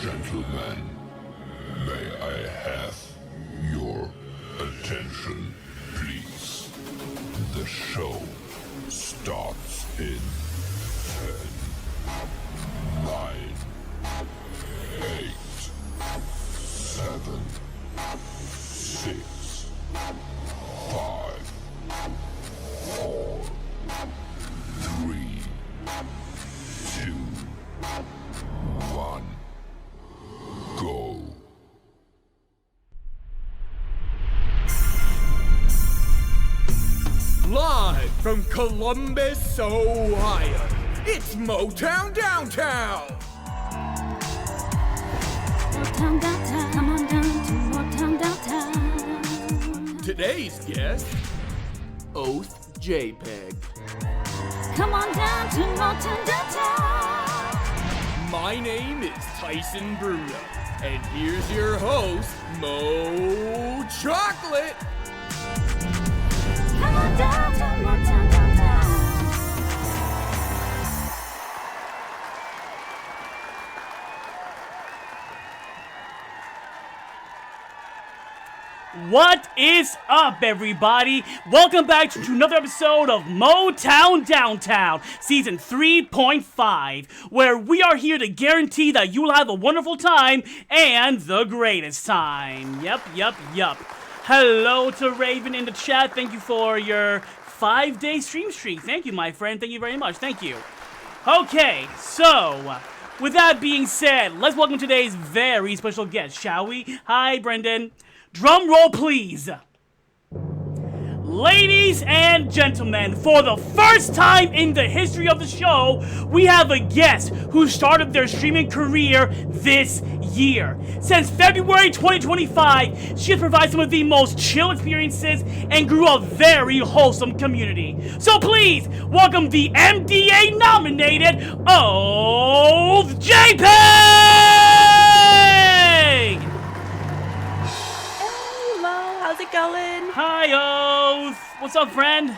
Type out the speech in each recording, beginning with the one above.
Gentlemen, may I have your attention, please? The show starts in 10, 9, 8, 7, 6, 5, 4, 3, 2, 1, go. Live from Columbus, Ohio, it's Motown Downtown! Motown Downtown, come on down to Motown Downtown. Today's guest, OATHJPG. Come on down to Motown Downtown. My name is Tyson Bruno, and here's your host, Mo Chocolate! Come on down to Motown Downtown. What is up, everybody? Welcome back to another episode of Motown Downtown, Season 3.5, where we are here to guarantee that you will have a wonderful time and the greatest time. Yup. Hello to Raven in the chat. Thank you for your 5-day stream streak. Thank you, my friend. Thank you very much. Thank you. Okay, so with that being said, let's welcome today's very special guest, shall we? Hi, Brendan. Drum roll, please. Ladies and gentlemen, for the first time in the history of the show, we have a guest who started their streaming career this year. Since February 2025, she has provided some of the most chill experiences and grew a very wholesome community. So please, welcome the MDA-nominated OATHJPG! How's it going? Hi, Oath. What's up, friend?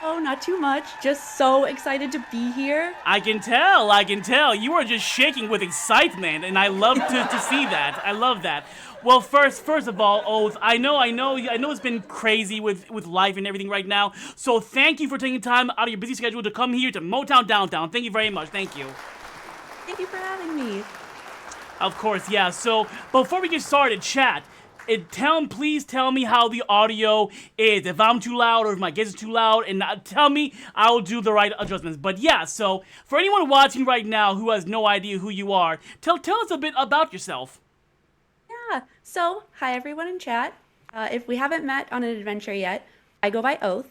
Oh, not too much. Just so excited to be here. I can tell. You are just shaking with excitement, and I love to see that. I love that. Well, first of all, Oath, I know it's been crazy with life and everything right now, so thank you for taking time out of your busy schedule to come here to Motown Downtown. Thank you very much. Thank you. Thank you for having me. Of course, yeah. So, before we get started, chat, please tell me how the audio is. If I'm too loud or if my guest is too loud, and tell me, I'll do the right adjustments. But yeah, so for anyone watching right now who has no idea who you are, tell us a bit about yourself. Yeah, so hi everyone in chat. If we haven't met on an adventure yet, I go by Oath.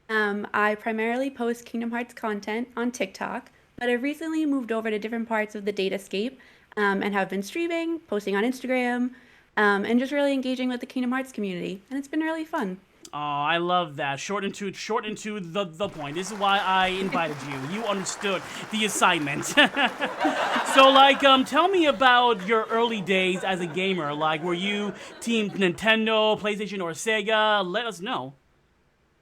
I primarily post Kingdom Hearts content on TikTok, but I've recently moved over to different parts of the Datascape and have been streaming, posting on Instagram, and just really engaging with the Kingdom Hearts community, and it's been really fun. Oh, I love that. Short and to the point. This is why I invited you. You understood the assignment. So, tell me about your early days as a gamer. Like, were you Team Nintendo, PlayStation, or Sega? Let us know.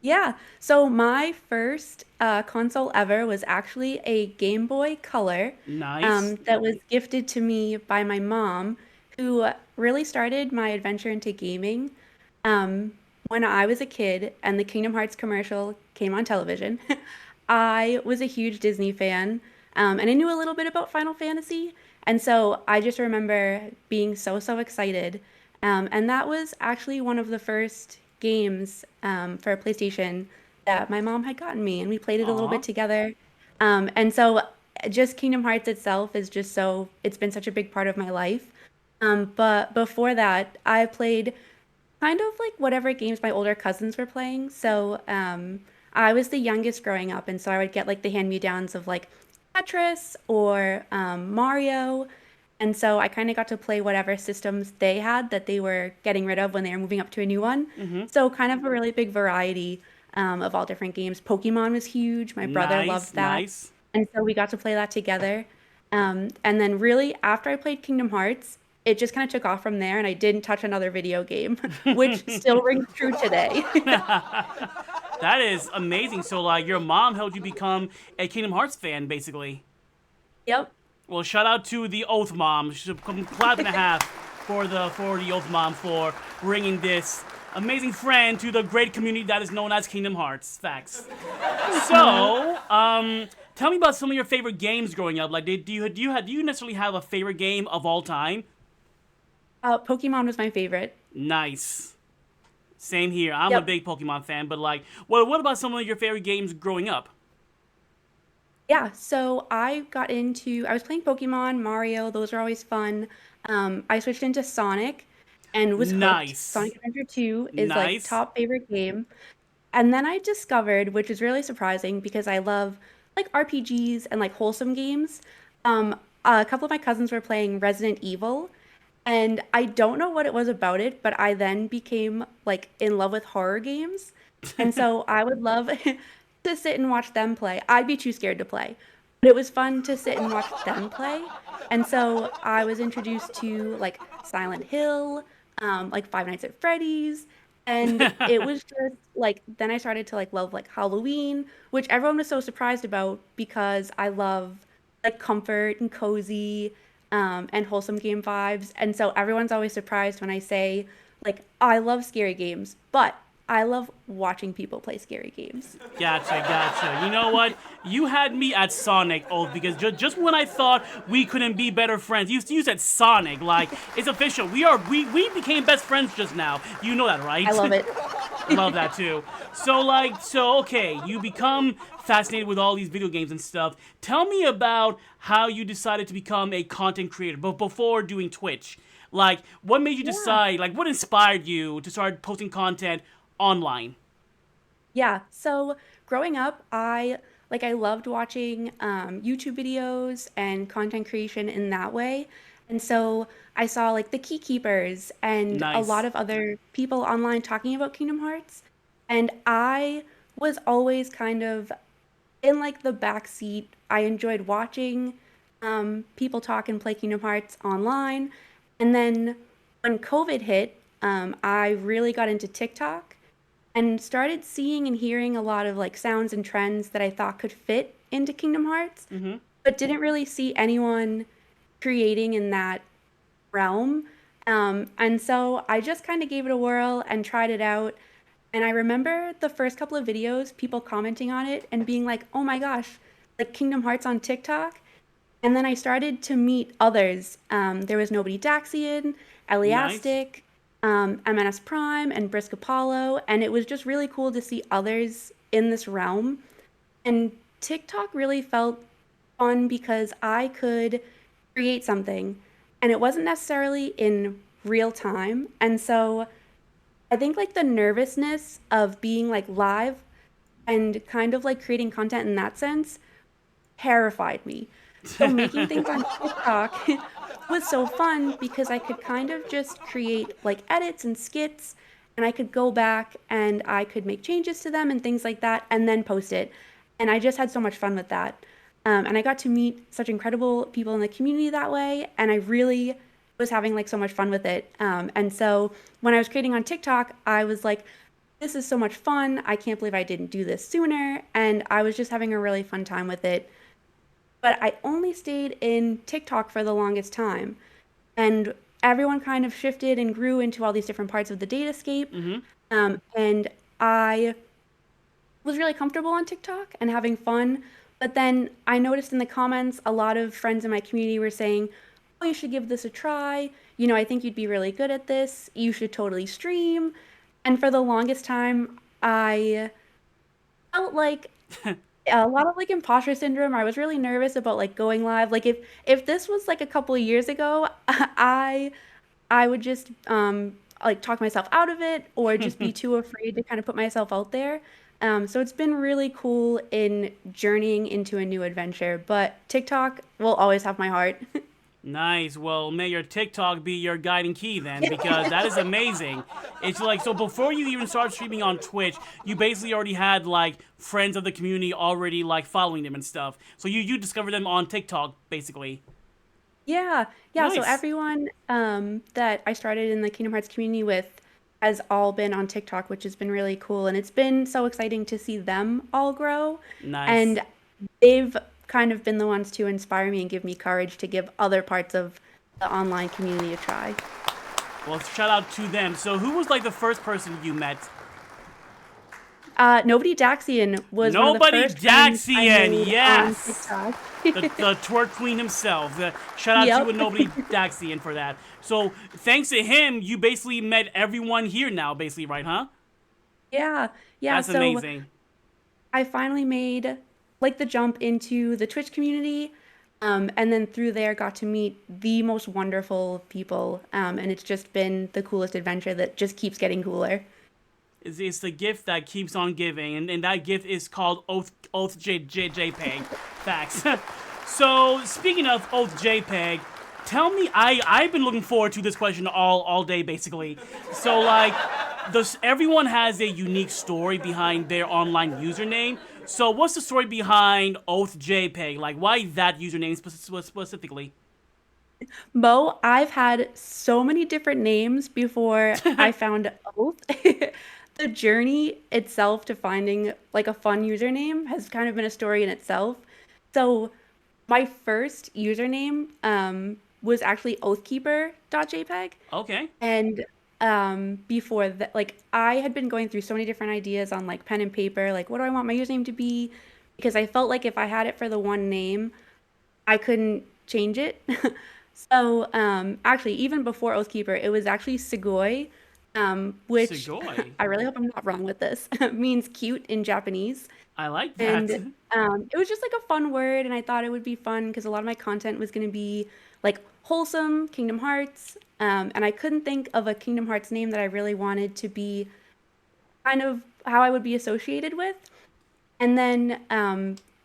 Yeah, so my first console ever was actually a Game Boy Color. Nice. That was gifted to me by my mom, who really started my adventure into gaming when I was a kid and the Kingdom Hearts commercial came on television. I was a huge Disney fan, and I knew a little bit about Final Fantasy, and so I just remember being so excited. And that was actually one of the first games for PlayStation that my mom had gotten me, and we played it a little bit together. And so just Kingdom Hearts itself is just it's been such a big part of my life. But before that, I played kind of like whatever games my older cousins were playing. So I was the youngest growing up, and so I would get like the hand-me-downs of like Tetris or Mario. And so I kind of got to play whatever systems they had that they were getting rid of when they were moving up to a new one. Mm-hmm. So kind of a really big variety of all different games. Pokemon was huge. My brother loved that. Nice. And so we got to play that together. And then really after I played Kingdom Hearts, it just kind of took off from there, and I didn't touch another video game, which still rings true today. That is amazing. So, like, your mom helped you become a Kingdom Hearts fan, basically. Yep. Well, shout out to the Oath Mom. Clap and a half for the Oath Mom for bringing this amazing friend to the great community that is known as Kingdom Hearts. Facts. So, tell me about some of your favorite games growing up. Like, do you necessarily have a favorite game of all time? Pokemon was my favorite. Nice. Same here. I'm a Yep. big Pokemon fan, but like, what about some of your favorite games growing up? Yeah, so I was playing Pokemon, Mario, those are always fun. I switched into Sonic and was hooked. Nice. Sonic Adventure 2 is like Nice. top favorite game. And then I discovered, which is really surprising because I love like RPGs and like wholesome games. A couple of my cousins were playing Resident Evil, and I don't know what it was about it, but I then became like in love with horror games. And so I would love to sit and watch them play. I'd be too scared to play, but it was fun to sit and watch them play. And so I was introduced to like Silent Hill, like Five Nights at Freddy's, and it was just like then I started to like love like Halloween, which everyone was so surprised about because I love like comfort and cozy and wholesome game vibes. And so everyone's always surprised when I say like I love scary games, but I love watching people play scary games. Gotcha. You know what? You had me at Sonic, Oath, because just when I thought we couldn't be better friends, you said Sonic. Like, it's official. We became best friends just now. You know that, right? I love it. Love that too. Okay, you become fascinated with all these video games and stuff. Tell me about how you decided to become a content creator, but before doing Twitch. Like, what made you decide, like, what inspired you to start posting content online? Yeah, so growing up, I loved watching YouTube videos and content creation in that way. And so I saw like the Key Keepers and a Nice. lot of other people online talking about Kingdom Hearts. And I was always kind of in like the back seat. I enjoyed watching people talk and play Kingdom Hearts online. And then when COVID hit, I really got into TikTok and started seeing and hearing a lot of like sounds and trends that I thought could fit into Kingdom Hearts, but didn't really see anyone creating in that realm. And so I just kind of gave it a whirl and tried it out. And I remember the first couple of videos, people commenting on it and being like, oh my gosh, like Kingdom Hearts on TikTok. And then I started to meet others. There was Nobody Daxian, Nice. Eliastic, MNS Prime, and Brisk Apollo. And it was just really cool to see others in this realm. And TikTok really felt fun because I could create something and it wasn't necessarily in real time. And so I think like the nervousness of being like live and kind of like creating content in that sense terrified me. So making things on TikTok was so fun because I could kind of just create like edits and skits and I could go back and I could make changes to them and things like that and then post it. And I just had so much fun with that. And I got to meet such incredible people in the community that way. And I really was having like so much fun with it. And so when I was creating on TikTok, I was like, this is so much fun. I can't believe I didn't do this sooner. And I was just having a really fun time with it. But I only stayed in TikTok for the longest time. And everyone kind of shifted and grew into all these different parts of the datascape. And I was really comfortable on TikTok and having fun. But then I noticed in the comments, a lot of friends in my community were saying, oh, you should give this a try. You know, I think you'd be really good at this. You should totally stream. And for the longest time, I felt like a lot of like imposter syndrome. I was really nervous about like going live. Like if this was like a couple of years ago, I would just like talk myself out of it or just be too afraid to kind of put myself out there. So it's been really cool in journeying into a new adventure, but TikTok will always have my heart. Nice. Well, may your TikTok be your guiding key then, because that is amazing. It's like, so before you even start streaming on Twitch, you basically already had like friends of the community already like following them and stuff. So you discovered them on TikTok, basically. Yeah, so Nice. everyone that I started in the Kingdom Hearts community with has all been on TikTok, which has been really cool. And it's been so exciting to see them all grow. Nice. And they've kind of been the ones to inspire me and give me courage to give other parts of the online community a try. Well, shout out to them. So who was like the first person you met? Nobody Daxian was one of the Nobody first friends I Daxian, made yes. on The TikTok. twerk queen himself. Shout out Yep. to Nobody Daxian for that. So thanks to him, you basically met everyone here now, basically, right, huh? Yeah, yeah. That's So amazing. I finally made like the jump into the Twitch community, and then through there got to meet the most wonderful people, and it's just been the coolest adventure that just keeps getting cooler. It's the gift that keeps on giving, and that gift is called OATHJPG. Facts. So speaking of OATHJPG, tell me, I've been looking forward to this question all day basically. So like, everyone has a unique story behind their online username. So what's the story behind OATHJPG? Like, why that username specifically? Mo, I've had so many different names before I found Oath. The journey itself to finding like a fun username has kind of been a story in itself. So my first username was actually oathkeeper.jpg. Okay. And before that, like I had been going through so many different ideas on like pen and paper, like what do I want my username to be? Because I felt like if I had it for the one name, I couldn't change it. So actually, even before Oathkeeper, it was actually Sugoi, which Sugoi? I really hope I'm not wrong with this, means cute in Japanese. I like that. And it was just like a fun word, and I thought it would be fun because a lot of my content was going to be like wholesome Kingdom Hearts, and I couldn't think of a Kingdom Hearts name that I really wanted to be kind of how I would be associated with. And then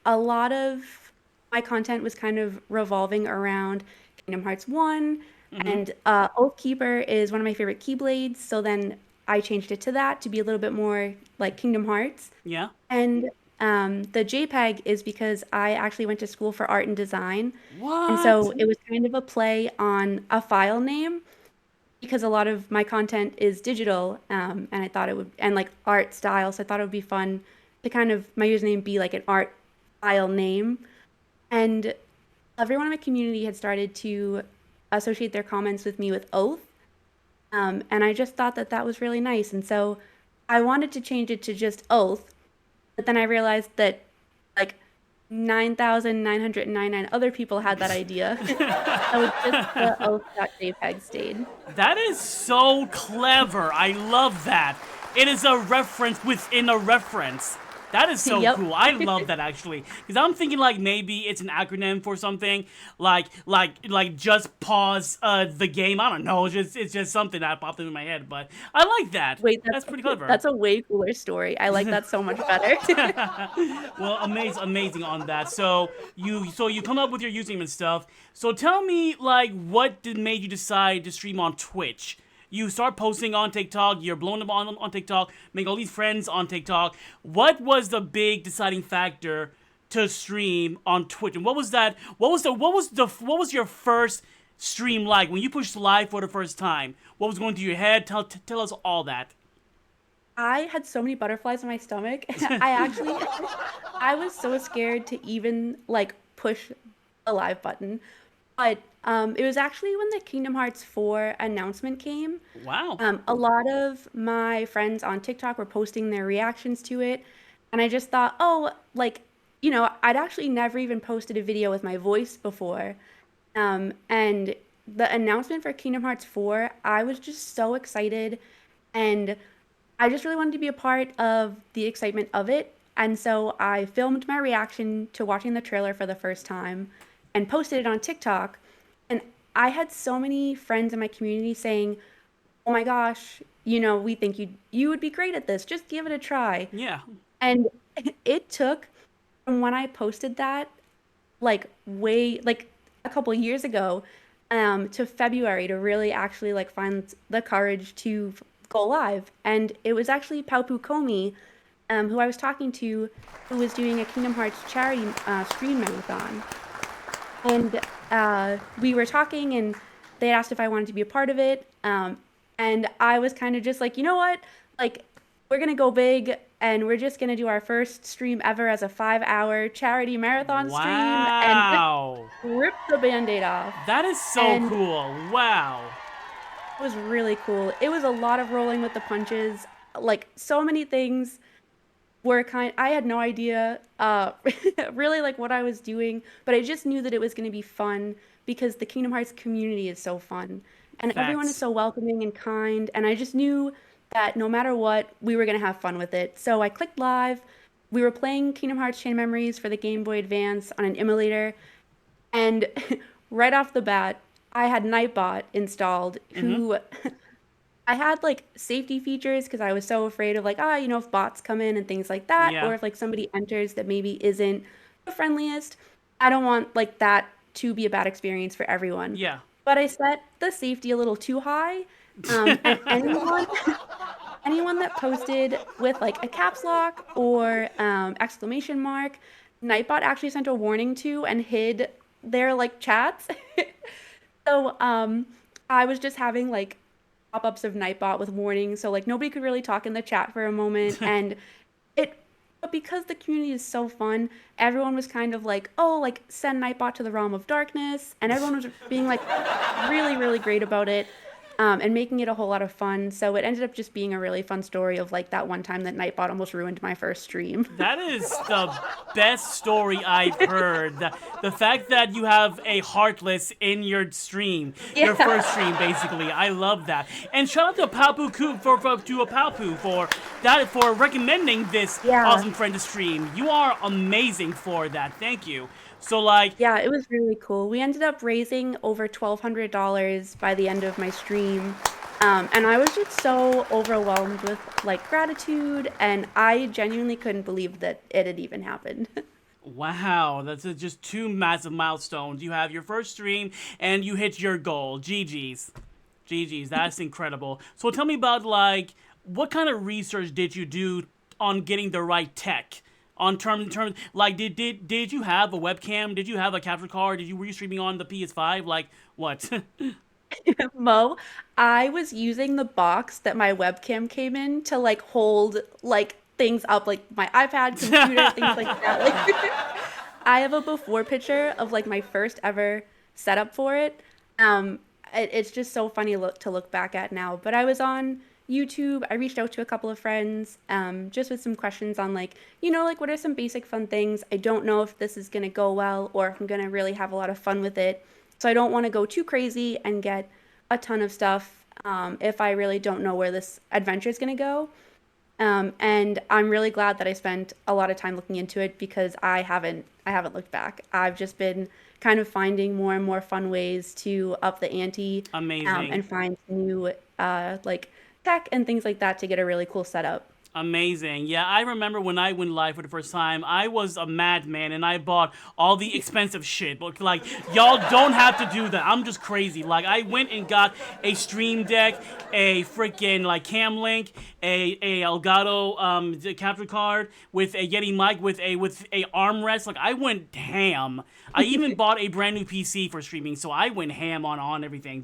a lot of my content was kind of revolving around Kingdom Hearts 1, and Oathkeeper is one of my favorite Keyblades, so then I changed it to that to be a little bit more like Kingdom Hearts. Yeah. And the JPEG is because I actually went to school for art and design. What? And so it was kind of a play on a file name because a lot of my content is digital, and I thought it would, and like art style, so I thought it would be fun to kind of, my username be like an art file name. And everyone in my community had started to associate their comments with me with Oath. And I just thought that that was really nice. And so I wanted to change it to just Oath. But then I realized that like 9,999 other people had that idea. So just the Oath.jpg stayed. That is so clever. I love that. It is a reference within a reference. That is so Yep. cool. I love that actually, because I'm thinking like maybe it's an acronym for something, like just pause the game. I don't know. It's just something that popped into my head, but I like that. Wait, that's pretty clever. That's a way cooler story. I like that so much better. Well, amazing on that. So you come up with your username and stuff. So tell me, like, what made you decide to stream on Twitch? You start posting on TikTok, you're blowing up on TikTok, make all these friends on TikTok. What was the big deciding factor to stream on Twitch? And what was that? What was your first stream like when you pushed live for the first time? What was going through your head? Tell us all that. I had so many butterflies in my stomach. I was so scared to even like push the live button. But it was actually when the Kingdom Hearts 4 announcement came. Wow. A lot of my friends on TikTok were posting their reactions to it. And I just thought, oh, like, you know, I'd actually never even posted a video with my voice before. And the announcement for Kingdom Hearts 4, I was just so excited. And I just really wanted to be a part of the excitement of it. And so I filmed my reaction to watching the trailer for the first time and posted it on TikTok. And I had so many friends in my community saying, oh my gosh, you know, we think you would be great at this. Just give it a try. Yeah. And it took from when I posted that, like a couple years ago, to February to really actually like find the courage to go live. And it was actually Paupu Komi, who I was talking to, who was doing a Kingdom Hearts charity stream marathon. And we were talking, and they asked if I wanted to be a part of it. And I was kind of just like, you know what? Like, we're going to go big, and we're just gonna do our first stream ever as a 5-hour charity marathon stream and just Wow. rip the band-aid off. That is so And cool. Wow. it was really cool. It was a lot of rolling with the punches. Like so many things were I had no idea really like what I was doing, but I just knew that it was going to be fun because the Kingdom Hearts community is so fun and everyone is Facts. so welcoming and kind, and I just knew that no matter what, we were going to have fun with it. So I clicked live. We were playing Kingdom Hearts Chain Memories for the Game Boy Advance on an emulator, and right off the bat, I had Nightbot installed Mm-hmm. who I had like safety features because I was so afraid of like, if bots come in and things like that, Yeah. or if like somebody enters that maybe isn't the friendliest. I don't want like that to be a bad experience for everyone. Yeah. But I set the safety a little too high. And anyone that posted with like a caps lock or exclamation mark, Nightbot actually sent a warning to and hid their like chats. So I was just having like pop-ups of Nightbot with warnings, so like nobody could really talk in the chat for a moment, and it but because the community is so fun, everyone was kind of like, oh, like send Nightbot to the realm of darkness, and everyone was being like really, really great about it. And making it a whole lot of fun. So it ended up just being a really fun story of like that one time that Nightbot almost ruined my first stream. That is the best story I've heard. The fact that you have a Heartless in your stream, your Yeah. first stream, basically. I love that. And shout out to Palpu for that for recommending this Yeah. awesome friend to stream. You are amazing for that. Thank you. So like, Yeah, it was really cool. We ended up raising over $1,200 by the end of my stream. And I was just so overwhelmed with like gratitude, and I genuinely couldn't believe that it had even happened. wow, that's just two massive milestones. You have your first stream and you hit your goal. GG's. GG's. That's incredible. So tell me about like what kind of research did you do on getting the right tech? On terms like did you have a webcam? Did you have a capture card? Were you streaming on the PS5? Like what? Mo, I was using the box that my webcam came in to like hold like things up, like my iPad, computer, things like that. Like I have a before picture of like my first ever setup for it. It's just so funny to look back at now. But I was on YouTube. I reached out to a couple of friends, just with some questions on like, like what are some basic fun things? I don't know if this is gonna go well or if I'm gonna really have a lot of fun with it. So I don't want to go too crazy and get a ton of stuff if I really don't know where this adventure is gonna go. And I'm really glad that I spent a lot of time looking into it because I haven't looked back. I've just been kind of finding more and more fun ways to up the ante, Amazing. and find new like tech and things like that to get a really cool setup. Amazing. Yeah, I remember when I went live for the first time, I was a madman and I bought all the expensive shit. But like, y'all don't have to do that. I'm just crazy. Like, I went and got a Stream Deck, a freaking like Cam Link, a Elgato capture card with a Yeti mic with a armrest. Like, I went ham. I even bought a brand new PC for streaming, so I went ham on everything.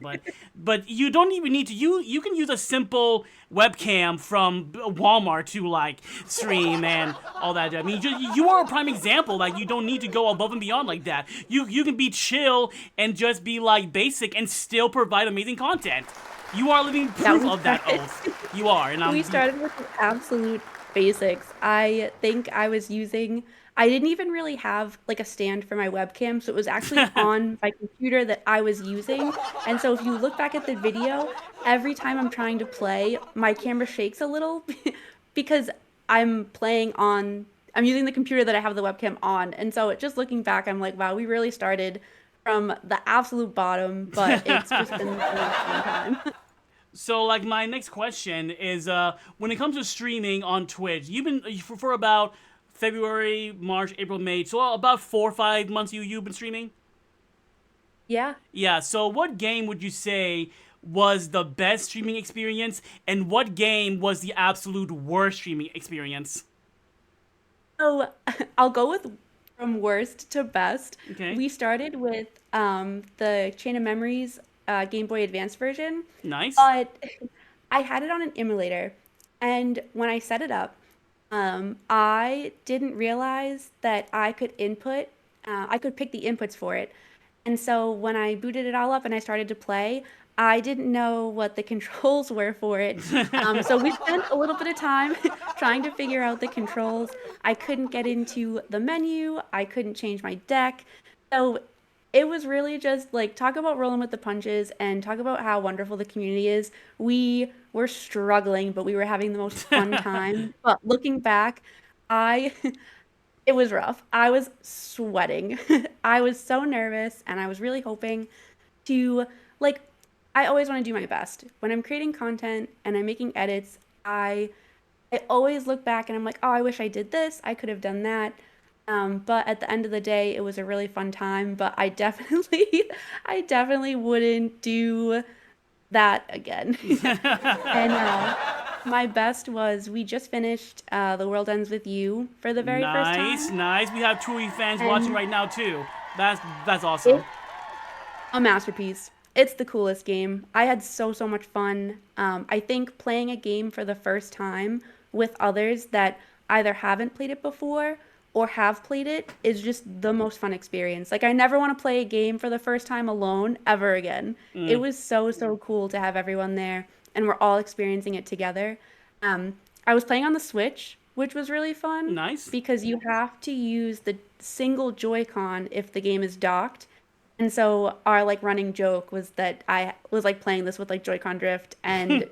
But you don't even need to. You can use a simple webcam from Walmart to like stream and all that. I mean, you are a prime example. Like, you don't need to go above and beyond like that. You can be chill and just be like basic and still provide amazing content. You are living proof we of that started- oath. You are, and We started with the absolute basics. I think I didn't even really have like a stand for my webcam, so it was actually on my computer that I was using. And so if you look back at the video, every time I'm trying to play, my camera shakes a little because I'm using the computer that I have the webcam on. And so just looking back, I'm like, wow, we really started from the absolute bottom, but it's just been a really fun time. So, like, my next question is, when it comes to streaming on Twitch, you've been for about February, March, April, May, so about 4 or 5 months you've been streaming? Yeah. Yeah, so what game would you say was the best streaming experience, and what game was the absolute worst streaming experience? So I'll go with from worst to best. Okay. We started with the Chain of Memories Game Boy Advance version, Nice. but I had it on an emulator, and when I set it up, I didn't realize that I could pick the inputs for it. And so when I booted it all up and I started to play, I didn't know what the controls were for it. So we spent a little bit of time trying to figure out the controls. I couldn't get into the menu, I couldn't change my deck. So it was really just like talk about rolling with the punches and talk about how wonderful the community is. We were struggling, but we were having the most fun time. But looking back, I it was rough. I was sweating. I was so nervous and I was really hoping to like I always want to do my best. When I'm creating content and I'm making edits, I always look back and I'm like, "Oh, I wish I did this. I could have done that." But at the end of the day, it was a really fun time, but I definitely I definitely wouldn't do that again. And my best was we just finished The World Ends With You for the very first Nice, time. nice. We have Chewy fans watching And right now too. That's it awesome. a masterpiece. It's the coolest game. I had so much fun. I think playing a game for the first time with others that either haven't played it before or have played it is just the most fun experience. Like I never want to play a game for the first time alone ever again. It was so cool to have everyone there and we're all experiencing it together. I was playing on the Switch, which was really fun Nice. because you have to use the single Joy-Con if the game is docked. And so our like running joke was that I was like playing this with like Joy-Con drift and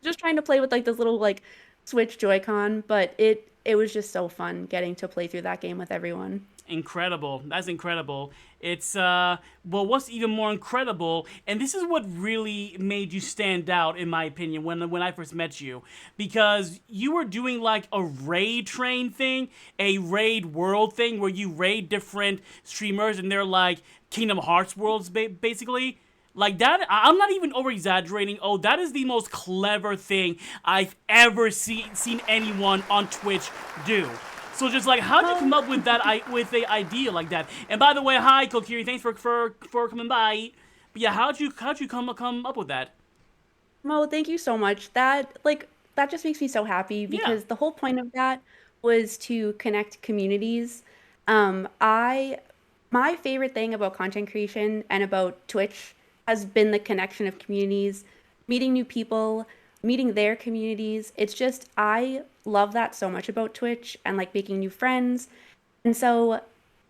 just trying to play with like this little like Switch Joy-Con, but it was just so fun getting to play through that game with everyone. Incredible. That's incredible. It's well, what's even more incredible, and this is what really made you stand out in my opinion when I first met you, because you were doing like a raid train thing, a raid world thing where you raid different streamers and they're like Kingdom Hearts worlds basically. Like that, I'm not even over exaggerating. Oh, that is the most clever thing I've ever seen anyone on Twitch do. So just like, how did you come up with that with a idea like that? And by the way, hi Kokiri, thanks for coming by. But yeah, how'd you come up with that? Mo, thank you so much. That just makes me so happy Yeah. because the whole point of that was to connect communities. I my favorite thing about content creation and about Twitch has been the connection of communities, meeting new people, meeting their communities. It's just I love that so much about Twitch and like making new friends. And so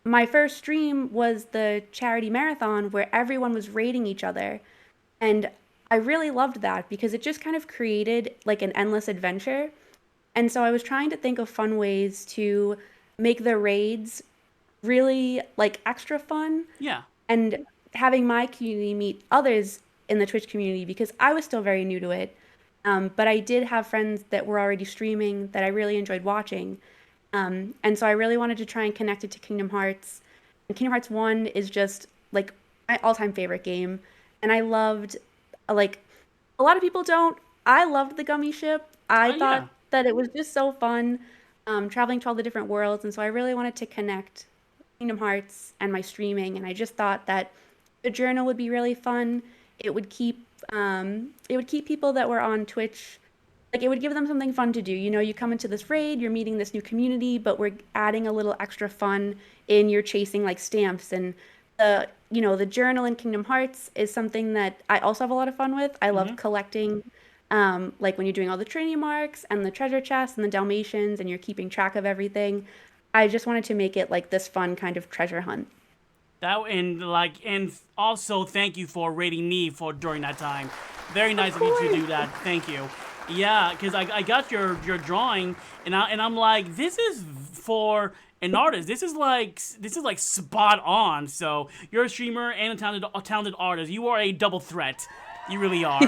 my first stream was the charity marathon where everyone was rating each other. And I really loved that because it just kind of created like an endless adventure. And so I was trying to think of fun ways to make the raids really like extra fun Yeah. and having my community meet others in the Twitch community because I was still very new to it. But I did have friends that were already streaming that I really enjoyed watching. And so I really wanted to try and connect it to Kingdom Hearts. And Kingdom Hearts 1 is just like my all-time favorite game. And I loved, like, a lot of people don't. I loved the gummy ship. I Yeah. thought that it was just so fun traveling to all the different worlds. And so I really wanted to connect Kingdom Hearts and my streaming. And I just thought that the journal would be really fun. It would keep people that were on Twitch, like it would give them something fun to do. You know, you come into this raid, you're meeting this new community, but we're adding a little extra fun in you're chasing like stamps and the journal in Kingdom Hearts is something that I also have a lot of fun with. I love collecting like when you're doing all the Trinity marks and the treasure chests and the Dalmatians and you're keeping track of everything. I just wanted to make it like this fun kind of treasure hunt. And also thank you for rating me for during that time. Very Of nice of you to course. do that. Thank you. Yeah, because I got your drawing and I'm like, this is for an artist. This is like spot on. So you're a streamer and a talented artist. You are a double threat. You really are.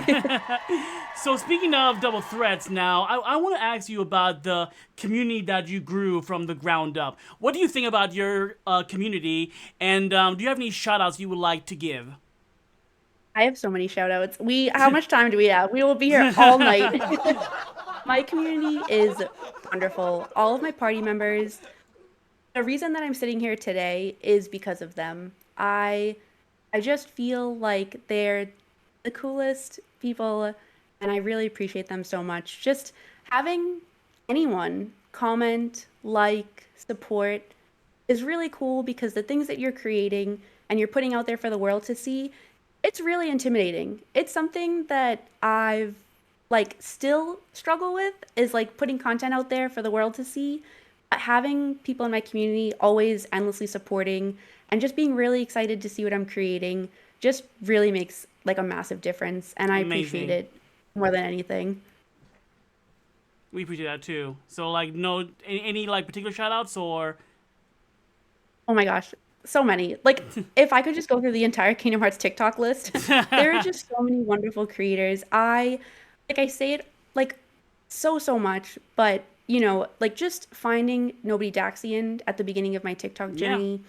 So speaking of double threats, now I want to ask you about the community that you grew from the ground up. What do you think about your community, and do you have any shout outs you would like to give? I have so many shout outs. How much time do we have? We will be here all night. My community is wonderful. All of my party members, the reason that I'm sitting here today is because of them. I just feel like they're the coolest people and I really appreciate them so much. Just having anyone comment, like, support is really cool because the things that you're creating and you're putting out there for the world to see, it's really intimidating. It's something that I've like still struggle with is like putting content out there for the world to see. But having people in my community always endlessly supporting and just being really excited to see what I'm creating just really makes like a massive difference and I appreciate Amazing. it more than anything. We appreciate that too. So like, no, any like particular shout outs or? Oh my gosh, so many. Like, if I could just go through the entire Kingdom Hearts TikTok list, there are just so many wonderful creators. I say it like so much, but like just finding Nobody Daxian at the beginning of my TikTok Yeah. journey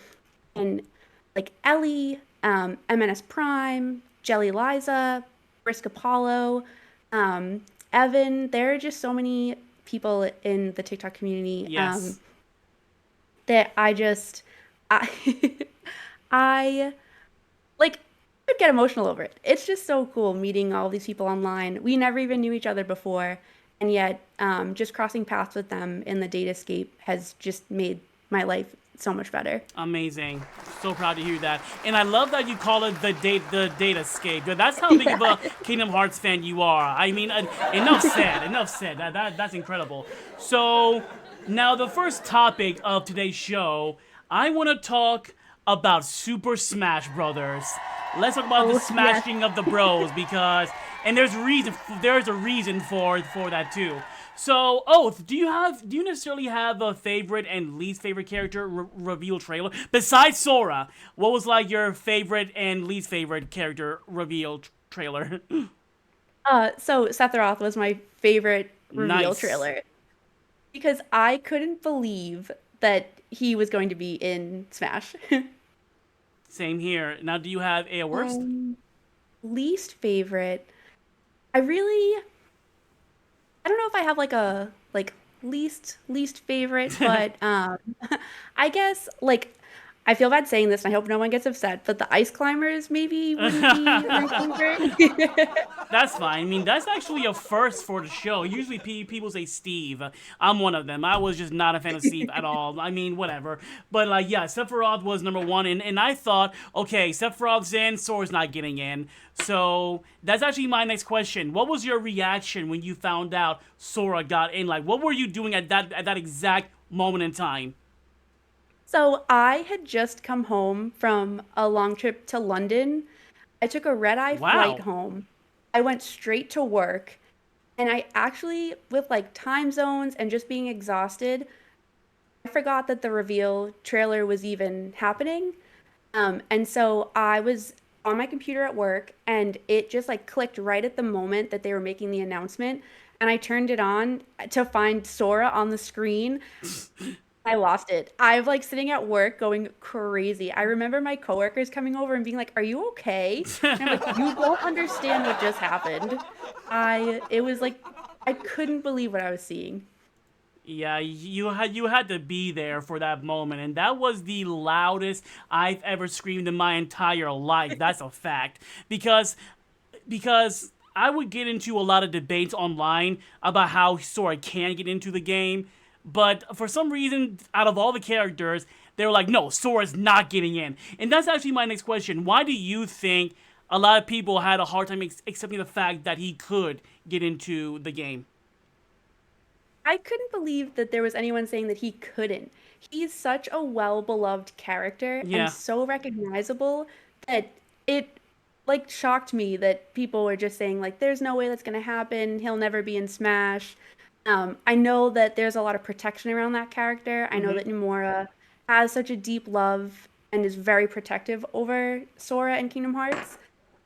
and like Ellie, MNS Prime, Jelly Liza, Brisk Apollo, Evan. There are just so many people in the TikTok community. Yes. That I I like could get emotional over it. It's just so cool meeting all these people online. We never even knew each other before, and yet just crossing paths with them in the datascape has just made my life so much better. Amazing. So proud to hear that. And I love that you call it the datascape. That's how big of a Kingdom Hearts fan you are. I mean, enough said. Enough said. That's incredible. So now the first topic of today's show, I want to talk about Super Smash Brothers. Let's talk about the Yes. smashing of the bros because, and there's a reason for that too. So, Oath, do you necessarily have a favorite and least favorite character reveal trailer besides Sora? What was like your favorite and least favorite character reveal trailer? So Sephiroth was my favorite reveal Nice. trailer because I couldn't believe that he was going to be in Smash. Same here. Now, do you have a worst? Least favorite. I don't know if I have like a like least favorite, but I guess like I feel bad saying this and I hope no one gets upset, but the ice climbers maybe wouldn't be my favorite. That's fine. I mean, that's actually a first for the show. Usually people say Steve. I'm one of them. I was just not a fan of Steve at all. I mean, whatever. But, like, yeah, Sephiroth was number one. And I thought, okay, Sephiroth's in, Sora's not getting in. So that's actually my next question. What was your reaction when you found out Sora got in? Like, what were you doing at that exact moment in time? So I had just come home from a long trip to London. I took a red-eye Wow. flight home. I went straight to work, and I actually, with like time zones and just being exhausted, I forgot that the reveal trailer was even happening. And so I was on my computer at work, and it just like clicked right at the moment that they were making the announcement. And I turned it on to find Sora on the screen. I lost it. I'm like sitting at work going crazy. I remember my coworkers coming over and being like, "Are you okay?" And I'm like, "You don't understand what just happened." It was like I couldn't believe what I was seeing. Yeah, you had to be there for that moment, and that was the loudest I've ever screamed in my entire life. That's a fact. Because I would get into a lot of debates online about how Sora can get into the game, but for some reason, out of all the characters, they were like, no, Sora's not getting in. And that's actually my next question. Why do you think a lot of people had a hard time accepting the fact that he could get into the game? I couldn't believe that there was anyone saying that he couldn't. He's such a well-beloved character and Yeah. so recognizable that it like shocked me that people were just saying like there's no way that's going to happen. He'll never be in Smash. I know that there's a lot of protection around that character. I know Mm-hmm. that Nomura has such a deep love and is very protective over Sora and Kingdom Hearts.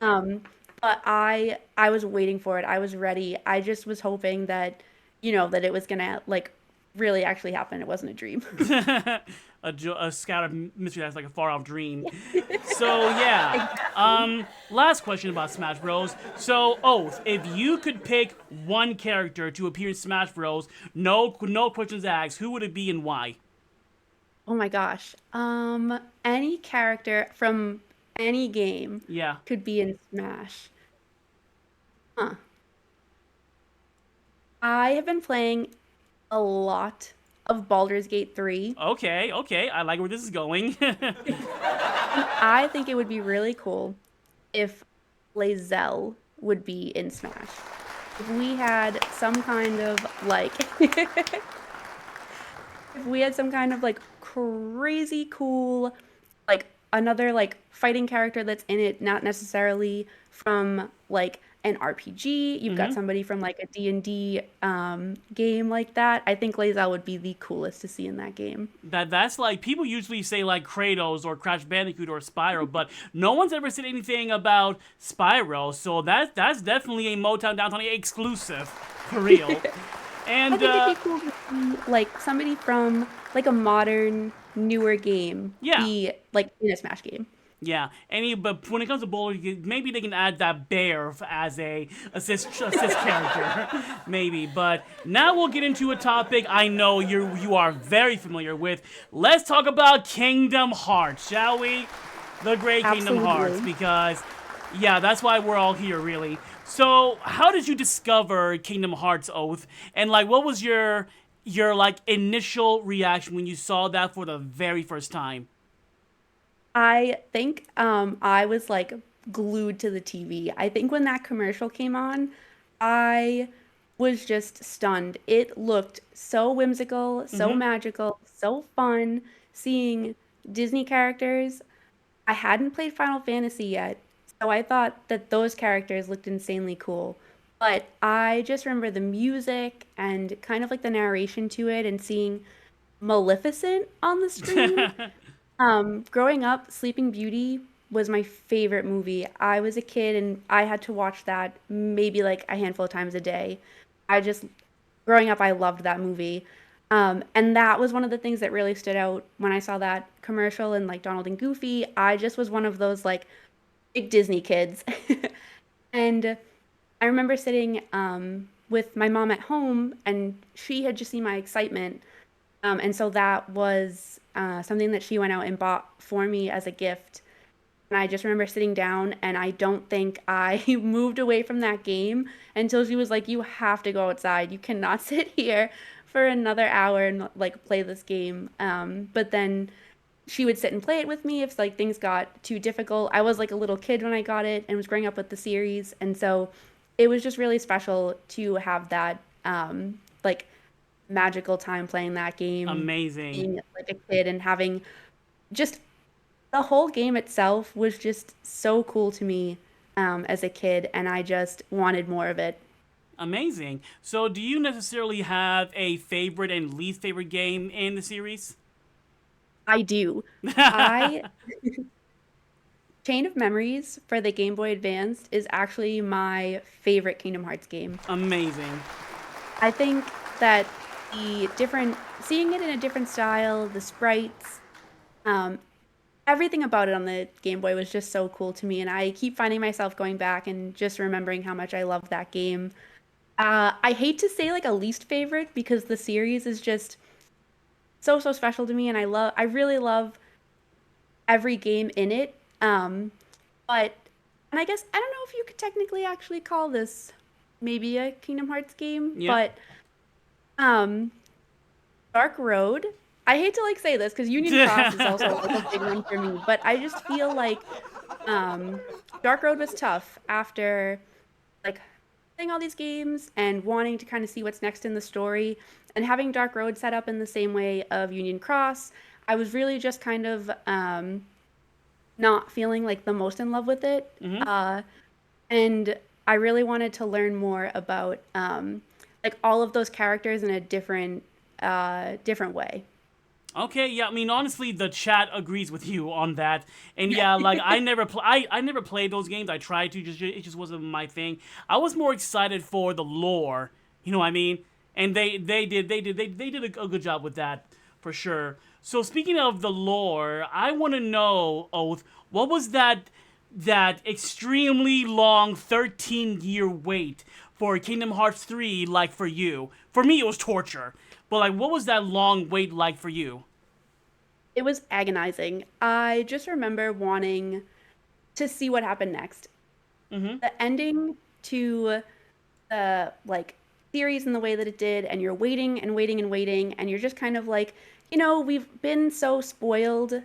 Um, but I was waiting for it. I was ready. I just was hoping that, that it was gonna like really actually happen. It wasn't a dream. A scattered mystery that's like a far off dream. So yeah. Last question about Smash Bros. So Oath, if you could pick one character to appear in Smash Bros, no questions asked, who would it be and why? Oh my gosh. Any character from any game Yeah. could be in Smash. Huh. I have been playing a lot of Baldur's Gate 3. Okay, okay, I like where this is going. I think it would be really cool if Lae'zel would be in Smash. If we had some kind of like if we had some kind of like crazy cool like another like fighting character that's in it, not necessarily from like an RPG. You've got somebody from like a D&D game like that. I think Lae'zel would be the coolest to see in that game. That's like people usually say like Kratos or Crash Bandicoot or Spyro, but no one's ever said anything about Spyro, so that's definitely a Motown Downtown exclusive for real. And I think it'd be cool to see like somebody from like a modern, newer game Yeah. be like in a Smash game. yeah, but when it comes to bowling, maybe they can add that bear as a assist character, maybe. But now we'll get into a topic I know you are very familiar with. Let's talk about Kingdom Hearts, shall we? The great Kingdom Hearts, Absolutely. because yeah, that's why we're all here, really. So, how did you discover Kingdom Hearts Oath, and like, what was your like initial reaction when you saw that for the very first time? I think I was like glued to the TV. I think when that commercial came on, I was just stunned. It looked so whimsical, so magical, so fun seeing Disney characters. I hadn't played Final Fantasy yet, so I thought that those characters looked insanely cool. But I just remember the music and kind of like the narration to it and seeing Maleficent on the screen. Growing up, Sleeping Beauty was my favorite movie. I was a kid and I had to watch that maybe like a handful of times a day. I just, growing up, I loved that movie. And that was one of the things that really stood out when I saw that commercial and like Donald and Goofy. I just was one of those like big Disney kids. And I remember sitting with my mom at home and she had just seen my excitement. And so that was something that she went out and bought for me as a gift. And I just remember sitting down, and I don't think I moved away from that game until she was like, "You have to go outside. You cannot sit here for another hour and like play this game." But then she would sit and play it with me if like things got too difficult. I was like a little kid when I got it and was growing up with the series, and so it was just really special to have that like magical time playing that game, Amazing. being like a kid and having just the whole game itself was just so cool to me as a kid, and I just wanted more of it. Amazing. So, do you necessarily have a favorite and least favorite game in the series? I do. I Chain of Memories for the Game Boy Advance is actually my favorite Kingdom Hearts game. Amazing. I think that seeing it in a different style, the sprites, um, everything about it on the Game Boy was just so cool to me, and I keep finding myself going back and just remembering how much I loved that game. I hate to say like a least favorite because the series is just so special to me, and I really love every game in it. But and I guess I don't know if you could technically actually call this maybe a Kingdom Hearts game, Yeah. but um, Dark Road. I hate to like say this because Union Cross is also like a big one for me, but I just feel like um, Dark Road was tough after like playing all these games and wanting to kind of see what's next in the story and having Dark Road set up in the same way of Union Cross. I was really just kind of not feeling like the most in love with it. And I really wanted to learn more about like all of those characters in a different way. Okay, yeah, I mean honestly the chat agrees with you on that. And yeah, like I never played those games. I tried to, just it just wasn't my thing. I was more excited for the lore, you know what I mean? And they did a good job with that for sure. So speaking of the lore, I want to know, Oath, what was that extremely long 13-year wait for Kingdom Hearts 3 like for you? For me it was torture. But like, what was that long wait like for you? It was agonizing. I just remember wanting to see what happened next. The ending to the like series in the way that it did, and you're waiting and waiting and waiting, and you're just kind of like, you know, we've been so spoiled,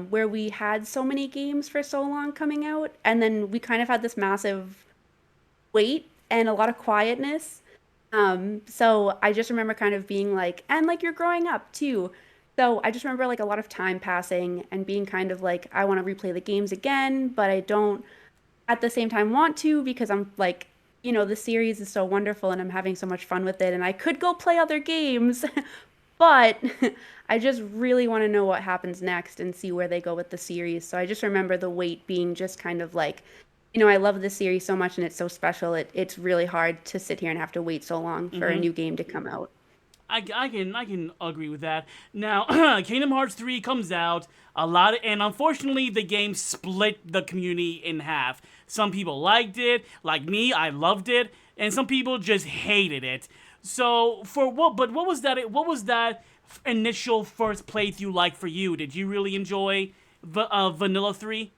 where we had so many games for so long coming out, and then we kind of had this massive wait and a lot of quietness. So I just remember kind of being like, and like you're growing up too. So I just remember like a lot of time passing and being kind of like, I want to replay the games again, but I don't at the same time want to because I'm like, you know, the series is so wonderful and I'm having so much fun with it and I could go play other games, but I just really want to know what happens next and see where they go with the series. So I just remember the wait being just kind of like, you know, I love this series so much and it's so special. It's really hard to sit here and have to wait so long for a new game to come out. I can agree with that. Now, Kingdom Hearts 3 comes out and unfortunately the game split the community in half. Some people liked it, like me, I loved it, and some people just hated it. So what was that initial first playthrough like for you? Did you really enjoy Vanilla 3?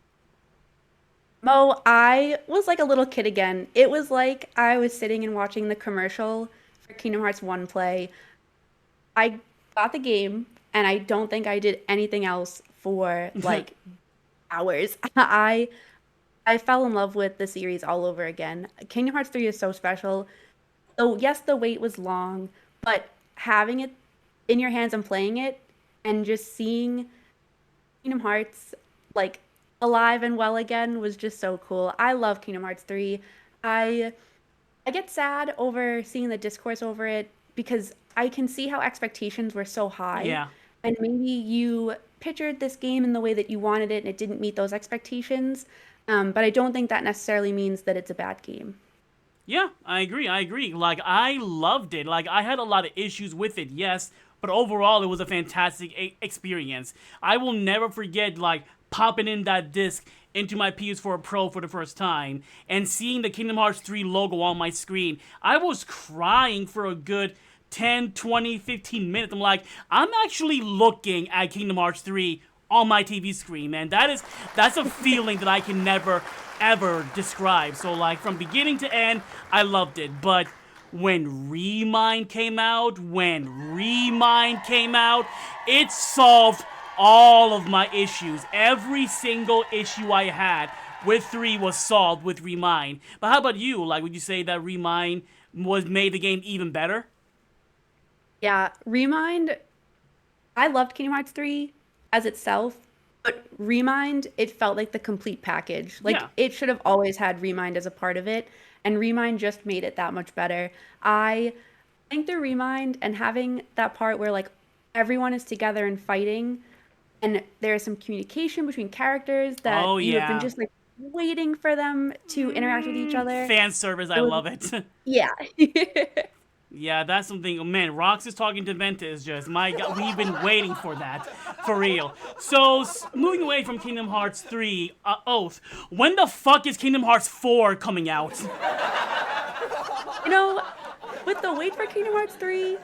Mo, I was like a little kid again. It was like I was sitting and watching the commercial for Kingdom Hearts 1 play. I got the game and I don't think I did anything else for like hours. I fell in love with the series all over again. Kingdom Hearts 3 is so special. So yes, the wait was long, but having it in your hands and playing it and just seeing Kingdom Hearts like alive and well again was just so cool. I love Kingdom Hearts 3. I I get sad over seeing the discourse over it because I can see how expectations were so high. Yeah. And maybe you pictured this game in the way that you wanted it and it didn't meet those expectations. But I don't think that necessarily means that it's a bad game. Yeah, I agree. Like, I loved it. Like, I had a lot of issues with it, yes, but overall, it was a fantastic experience. I will never forget, like, popping in that disc into my PS4 Pro for the first time and seeing the Kingdom Hearts 3 logo on my screen. I was crying for a good 10, 20, 15 minutes. I'm like, I'm actually looking at Kingdom Hearts 3 on my TV screen, man. That's a feeling that I can never ever describe. So like from beginning to end, I loved it. But when Remind came out, it solved all of my issues. Every single issue I had with 3 was solved with Remind. But how about you? Like, would you say that Remind made the game even better? Yeah, Remind, I loved Kingdom Hearts 3 as itself, but Remind, it felt like the complete package. Like Yeah. it should have always had Remind as a part of it, and Remind just made it that much better. I think the Remind and having that part where like everyone is together and fighting, and there's some communication between characters that Oh, you have been yeah. just like waiting for them to interact with each other. Fan service, I It was, love it. yeah. Yeah, that's something. Oh, man, Rox is talking to Venta is just, my God, we've been waiting for that, for real. So, moving away from Kingdom Hearts 3, Oath, when the fuck is Kingdom Hearts 4 coming out? You know, with the wait for Kingdom Hearts 3,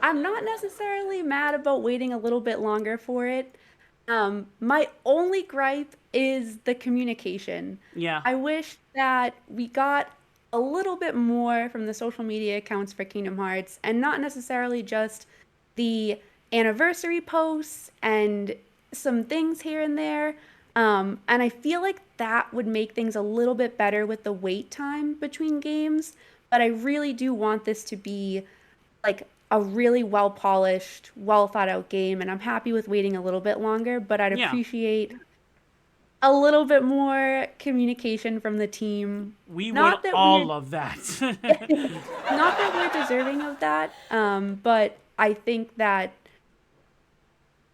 I'm not necessarily mad about waiting a little bit longer for it. My only gripe is the communication. Yeah. I wish that we got a little bit more from the social media accounts for Kingdom Hearts and not necessarily just the anniversary posts and some things here and there. And I feel like that would make things a little bit better with the wait time between games. But I really do want this to be like a really well polished, well thought out game. And I'm happy with waiting a little bit longer, but I'd Yeah. appreciate a little bit more communication from the team. We Not would that all we're love that. not that we're deserving of that, but I think that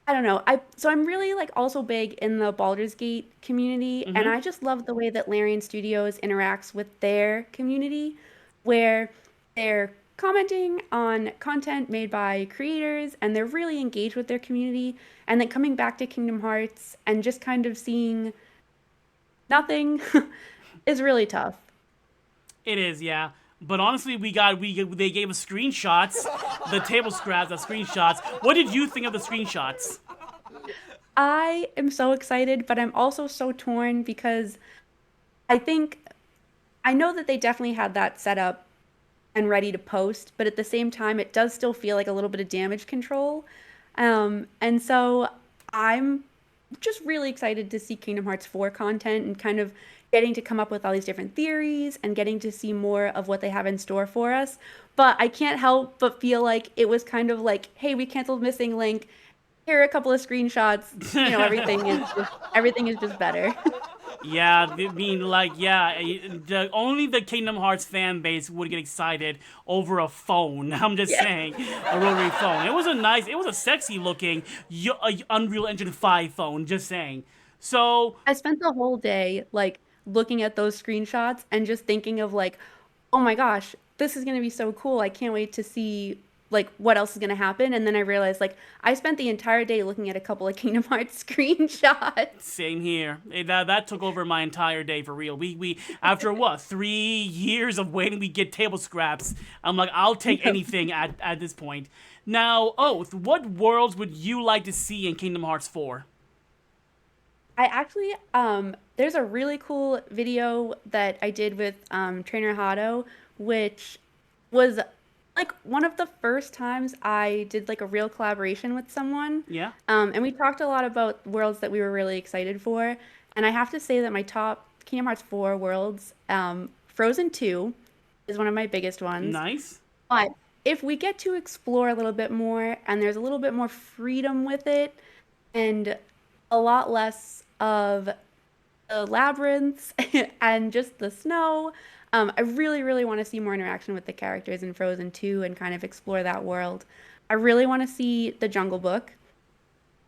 I don't know. I'm really like also big in the Baldur's Gate community, and I just love the way that Larian Studios interacts with their community, where they're commenting on content made by creators and they're really engaged with their community, and then coming back to Kingdom Hearts and just kind of seeing nothing is really tough. It is, yeah. But honestly, they gave us screenshots, the table scraps of screenshots. What did you think of the screenshots? I am so excited, but I'm also so torn because I think I know that they definitely had that set up and ready to post, but at the same time, it does still feel like a little bit of damage control. And so I'm just really excited to see Kingdom Hearts 4 content and kind of getting to come up with all these different theories and getting to see more of what they have in store for us. But I can't help but feel like it was kind of like, hey, we canceled Missing Link. Here are a couple of screenshots. Everything is just better. Yeah, I mean, like, yeah, only the Kingdom Hearts fan base would get excited over a phone. I'm just saying, a rotary phone. It was a sexy looking Unreal Engine 5 phone, just saying. So, I spent the whole day like looking at those screenshots and just thinking of like, oh my gosh, this is gonna be so cool. I can't wait to see like what else is gonna happen. And then I realized like I spent the entire day looking at a couple of Kingdom Hearts screenshots. same here. That took over my entire day for real. We after what, 3 years of waiting, we get table scraps. I'm like, I'll take anything at this point. Now, Oath, what worlds would you like to see in Kingdom Hearts 4? I actually, there's a really cool video that I did with Trainer Hado, which was like one of the first times I did like a real collaboration with someone. Yeah. And we talked a lot about worlds that we were really excited for. And I have to say that my top Kingdom Hearts 4 worlds, Frozen 2 is one of my biggest ones. Nice. But if we get to explore a little bit more and there's a little bit more freedom with it and a lot less of the labyrinths and just the snow, I really, really want to see more interaction with the characters in Frozen 2 and kind of explore that world. I really want to see the Jungle Book,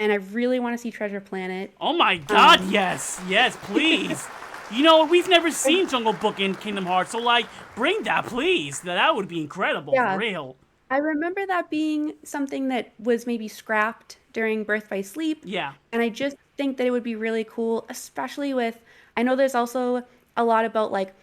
and I really want to see Treasure Planet. Oh my god, yes, please. You know, we've never seen Jungle Book in Kingdom Hearts, so like, bring that, please. That would be incredible, Yeah. for real. I remember that being something that was maybe scrapped during Birth by Sleep. Yeah. And I just think that it would be really cool, especially with, I know there's also a lot about like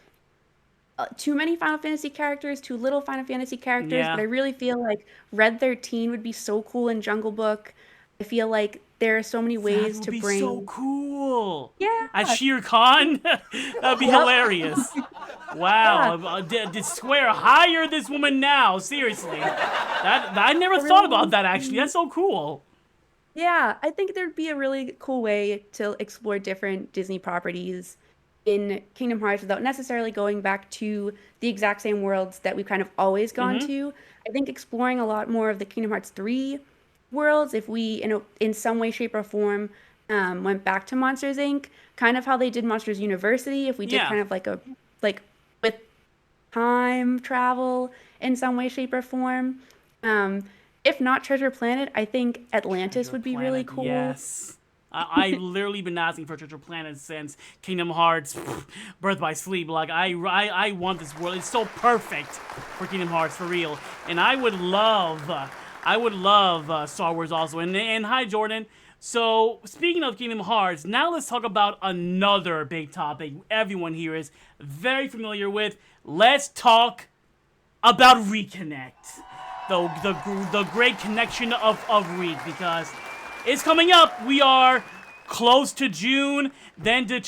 too many Final Fantasy characters, too little Final Fantasy characters, Yeah. but I really feel like Red 13 would be so cool in Jungle Book. I feel like there are so many ways That to would be bring. so cool. Yeah. As Shere Khan? That'd be hilarious. Wow. Did Square hire this woman now? Seriously. That I never thought about that, actually. That's so cool. Yeah, I think there'd be a really cool way to explore different Disney properties in Kingdom Hearts without necessarily going back to the exact same worlds that we've kind of always gone to. I think exploring a lot more of the Kingdom Hearts 3 worlds, if we, in some way, shape, or form, went back to Monsters Inc., kind of how they did Monsters University, if we did Yeah. kind of like with time travel in some way, shape, or form. If not Treasure Planet, I think Atlantis would be really cool. Yes. I literally been asking for Treasure Planet since Kingdom Hearts Birth by Sleep. Like, I want this world. It's so perfect for Kingdom Hearts, for real. And I would love Star Wars also. And hi, Jordan. So, speaking of Kingdom Hearts, now let's talk about another big topic everyone here is very familiar with. Let's talk about Reconnect. The great connection of Reek, because it's coming up. We are close to June, then to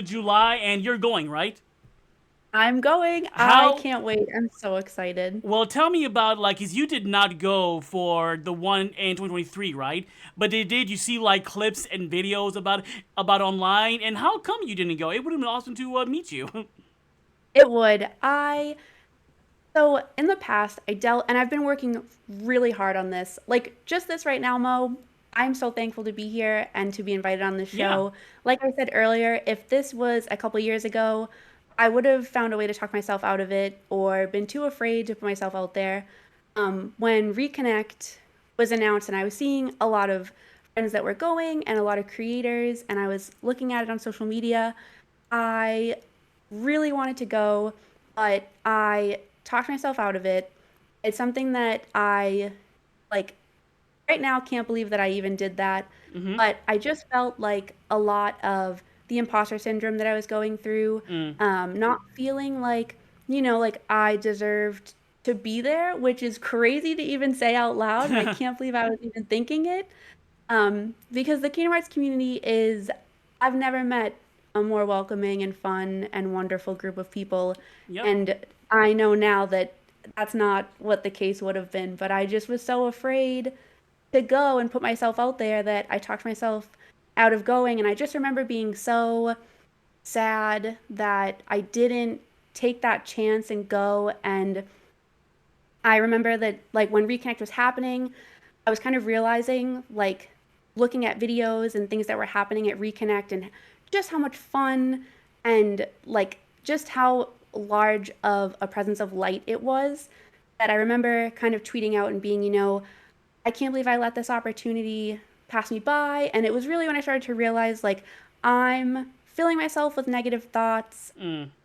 July, and you're going, right? I'm going. How- I can't wait. I'm so excited. Well, tell me about, like, because you did not go for the one in 2023, right? But did you see, like, clips and videos about online? And how come you didn't go? It would have been awesome to meet you. It would. So in the past, and I've been working really hard on this. Like just this right now, Mo, I'm so thankful to be here and to be invited on the show. Yeah. Like I said earlier, if this was a couple years ago, I would have found a way to talk myself out of it or been too afraid to put myself out there. When Reconnect was announced and I was seeing a lot of friends that were going and a lot of creators and I was looking at it on social media, I really wanted to go, but I talked myself out of it. It's something that I, like, right now can't believe that I even did that. But I just felt like a lot of the imposter syndrome that I was going through, not feeling like, like I deserved to be there, which is crazy to even say out loud. I can't believe I was even thinking it. Because the Kingdom Hearts community I've never met a more welcoming and fun and wonderful group of people. Yep. And I know now that that's not what the case would have been. But I just was so afraid to go and put myself out there that I talked myself out of going. And I just remember being so sad that I didn't take that chance and go. And I remember that, like, when Reconnect was happening, I was kind of realizing, like, looking at videos and things that were happening at Reconnect and just how much fun and, like, just how large of a presence of light it was, that I remember kind of tweeting out and being, I can't believe I let this opportunity pass me by. And it was really when I started to realize, like, I'm filling myself with negative thoughts,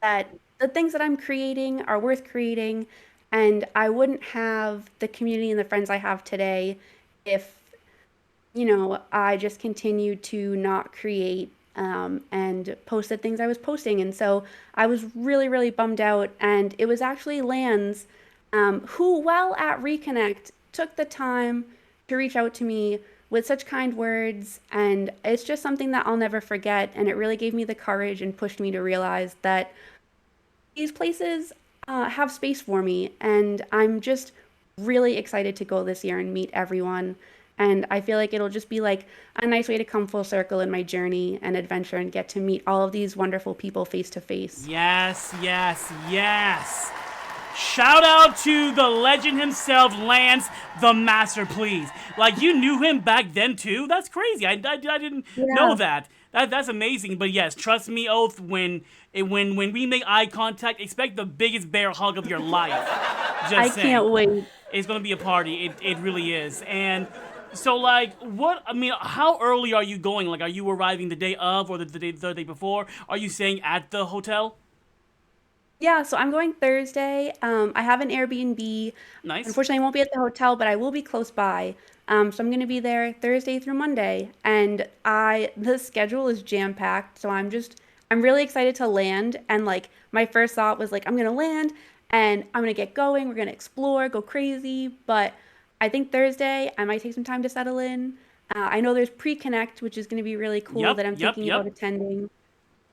that the things that I'm creating are worth creating, and I wouldn't have the community and the friends I have today if, I just continued to not create and post the things I was posting. And so I was really, really bummed out. And it was actually Lance who, while at Reconnect, took the time to reach out to me with such kind words. And it's just something that I'll never forget. And it really gave me the courage and pushed me to realize that these places have space for me. And I'm just really excited to go this year and meet everyone. And I feel like it'll just be like a nice way to come full circle in my journey and adventure and get to meet all of these wonderful people face to face. Yes, yes, yes. Shout out to the legend himself, Lance the Master, please. Like, you knew him back then too? That's crazy. I didn't know that. That's amazing. But yes, trust me, Oath, when we make eye contact, expect the biggest bear hug of your life. I can't wait. It's going to be a party. It really is. And so, like, how early are you going? Like, are you arriving the day of or the day before? Are you staying at the hotel? Yeah, so I'm going Thursday. I have an Airbnb. Nice. Unfortunately, I won't be at the hotel, but I will be close by. So I'm going to be there Thursday through Monday. And the schedule is jam-packed, so I'm really excited to land. And, like, my first thought was, like, I'm going to land, and I'm going to get going. We're going to explore, go crazy. But I think Thursday, I might take some time to settle in. I know there's pre-connect, which is going to be really cool that I'm thinking about attending.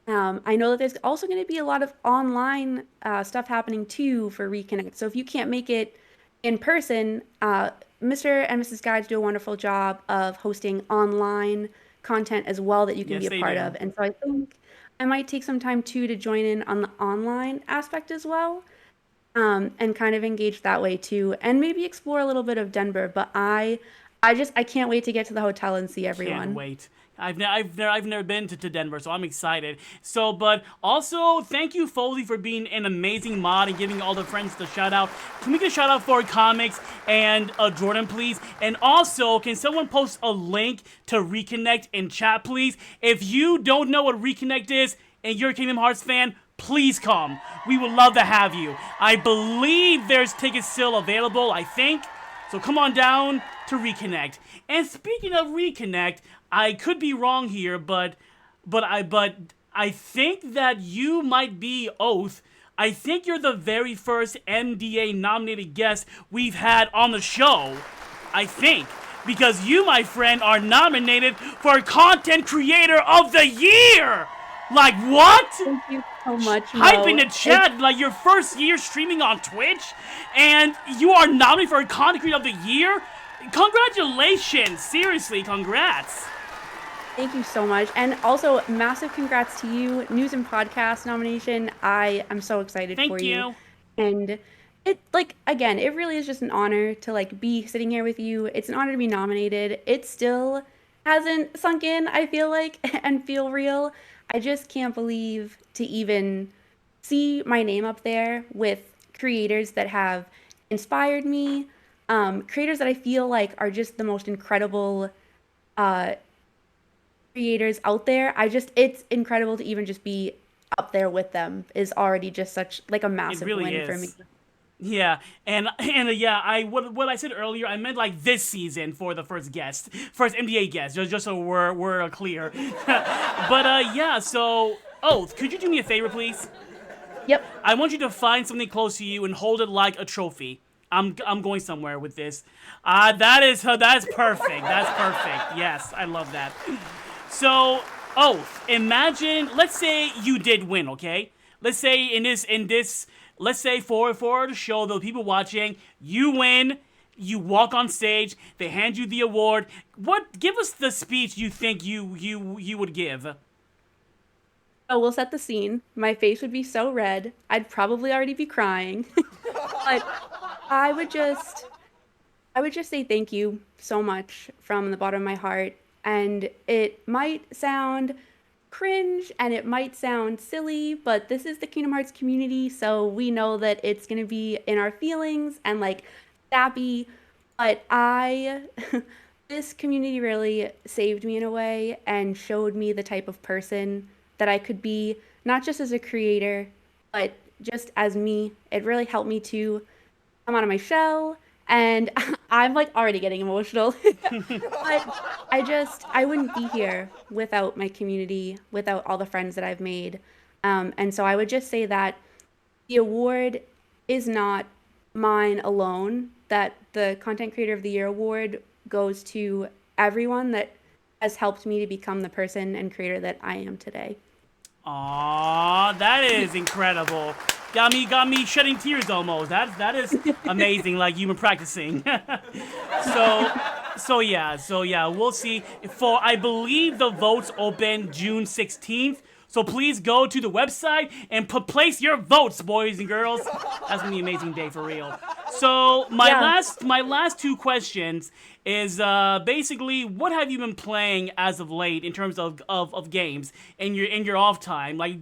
I know that there's also going to be a lot of online stuff happening too for Reconnect. So if you can't make it in person, Mr. and Mrs. Guides do a wonderful job of hosting online content as well that you can be a part of. And so I think I might take some time too to join in on the online aspect as well, and kind of engage that way too, and maybe explore a little bit of Denver. But I can't wait to get to the hotel and see everyone. Can't wait. I've never been to Denver, so I'm excited. So, but also, thank you, Foley, for being an amazing mod and giving all the friends the shout out. Can we get a shout out for comics and Jordan, please? And also, can someone post a link to Reconnect in chat, please? If you don't know what Reconnect is and you're a Kingdom Hearts fan, please come. We would love to have you. I believe there's tickets still available, I think. So come on down to Reconnect. And speaking of Reconnect, I could be wrong here, but I think that you might be Oath. I think you're the very first MDA nominated guest we've had on the show. I think. Because you, my friend, are nominated for Content Creator of the Year! Like, what? Thank you so much, Mo. Hype in the chat, like your first year streaming on Twitch, and you are nominated for Content Creator of the Year? Congratulations! Seriously, congrats! Thank you so much. And also, massive congrats to you. News and Podcast nomination. I am so excited for you. And it, like, again, it really is just an honor to, like, be sitting here with you. It's an honor to be nominated. It still hasn't sunk in, I feel like, and feel real. I just can't believe to even see my name up there with creators that have inspired me, creators that I feel like are just the most incredible creators out there. It's incredible to even just be up there with them is already just such, like, a massive win for me. Yeah, and yeah, what I said earlier, I meant like this season for the first MDA guest, just so we're clear. But yeah, so Oath, could you do me a favor, please? Yep. I want you to find something close to you and hold it like a trophy. I'm going somewhere with this. That's perfect. That's perfect. Yes, I love that. So, Oath, imagine, let's say you did win, okay? Let's say in this let's say for the show, the people watching, you win. You walk on stage. They hand you the award. Give us the speech you think you would give. Oh, we'll set the scene. My face would be so red. I'd probably already be crying. But I would just I would just say thank you so much from the bottom of my heart. And it might sound cringe and it might sound silly, but this is the Kingdom Hearts community, so we know that it's going to be in our feelings and like sappy. But this community really saved me in a way and showed me the type of person that I could be, not just as a creator, but just as me. It really helped me to come out of my shell, and I'm like already getting emotional. But I wouldn't be here without my community, without all the friends that I've made. And so I would just say that the award is not mine alone, that the Content Creator of the Year award goes to everyone that has helped me to become the person and creator that I am today. Aw, that is incredible. Got me shedding tears almost. That is amazing. Like you've been practicing. So yeah. We'll see. I believe the votes open June 16th. So please go to the website and place your votes, boys and girls. That's gonna be an amazing day for real. So my last two questions is basically what have you been playing as of late in terms of games in your off time, like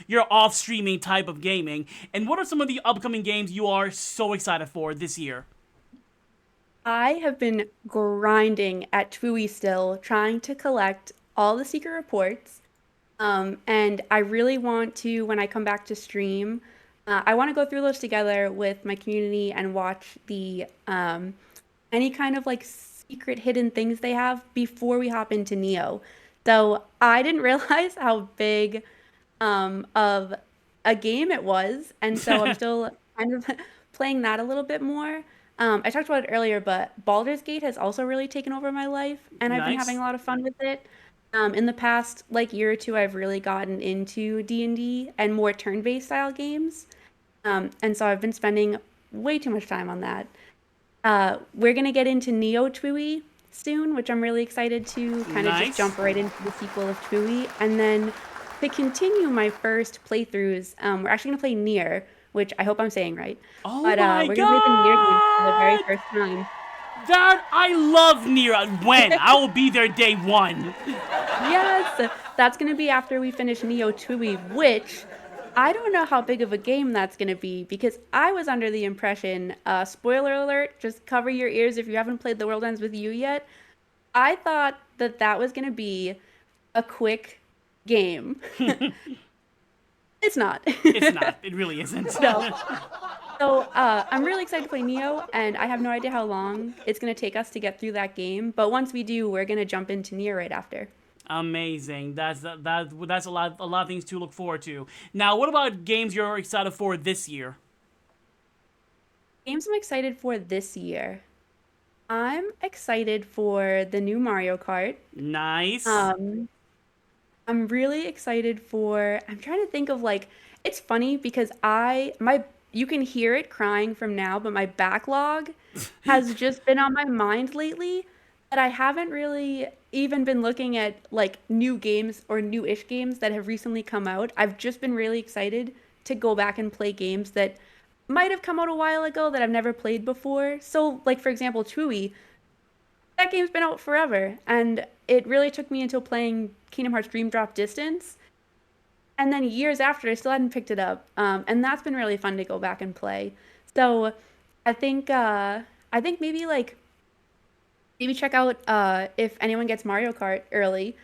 your off streaming type of gaming, and what are some of the upcoming games you are so excited for this year? I have been grinding at TWUI still, trying to collect all the secret reports. And I really want to, when I come back to stream, I want to go through those together with my community and watch the any kind of like secret hidden things they have before we hop into Neo. So I didn't realize how big of a game it was, and so I'm still kind of playing that a little bit more. I talked about it earlier, but Baldur's Gate has also really taken over my life, and I've been Nice. having a lot of fun with it. In the past like year or two, I've really gotten into D&D and more turn-based style games. And so I've been spending way too much time on that. We're gonna get into Neo Twiwi soon, which I'm really excited to kind of Nice. just jump right into the sequel of Twiwi. And then to continue my first playthroughs, we're actually gonna play Nier, which I hope I'm saying right. Oh But my we're gonna play the Nier game for the very God! first time. That I love Nier. When I will be there day one. Yes, that's gonna be after we finish Neo Twiwi, which I don't know how big of a game that's gonna be because I was under the impression, spoiler alert, just cover your ears if you haven't played The World Ends With You yet. I thought that that was gonna be a quick game. It's not. It's not. It really isn't. No. So I'm really excited to play Neo, and I have no idea how long it's gonna take us to get through that game. But once we do, we're gonna jump into Nier right after. Amazing. That's a lot of things to look forward to. Now, what about games you're excited for this year? Games I'm excited for this year. I'm excited for the new Mario Kart. Nice. I'm really excited for, I'm trying to think of like, it's funny because you can hear it crying from now, but my backlog has just been on my mind lately that I haven't really even been looking at like new games or new-ish games that have recently come out. I've just been really excited to go back and play games that might have come out a while ago that I've never played before. So like for example, Tui, that game's been out forever, and it really took me until playing Kingdom Hearts Dream Drop Distance. And then years after, I still hadn't picked it up. And that's been really fun to go back and play. So I think maybe check out if anyone gets Mario Kart early,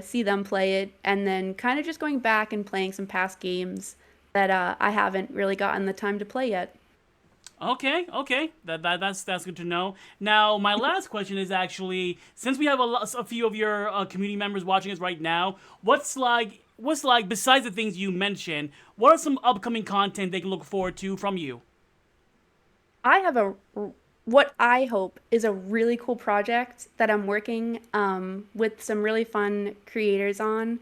see them play it, and then kind of just going back and playing some past games that I haven't really gotten the time to play yet. Okay. That's good to know. Now, my last question is actually, since we have a few of your community members watching us right now, what's like besides the things you mentioned, what are some upcoming content they can look forward to from you? I have what I hope is a really cool project that I'm working with some really fun creators on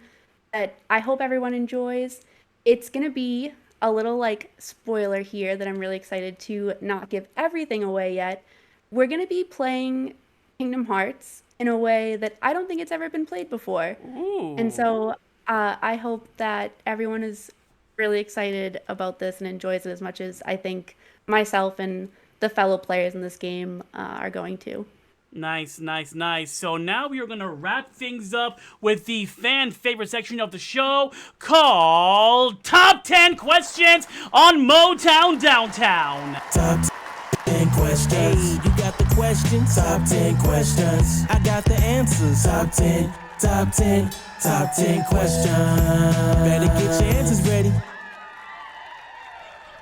that I hope everyone enjoys. It's gonna be a little like spoiler here that I'm really excited to not give everything away yet. We're going to be playing Kingdom Hearts in a way that I don't think it's ever been played before. Ooh. And so I hope that everyone is really excited about this and enjoys it as much as I think myself and the fellow players in this game are going to. Nice, nice, nice. So now we are going to wrap things up with the fan favorite section of the show called Top 10 Questions on Motown Downtown. Top 10 questions. Hey, you got the questions? Top 10 questions. I got the answers. Top 10, top 10, top 10 questions. Better get your answers ready.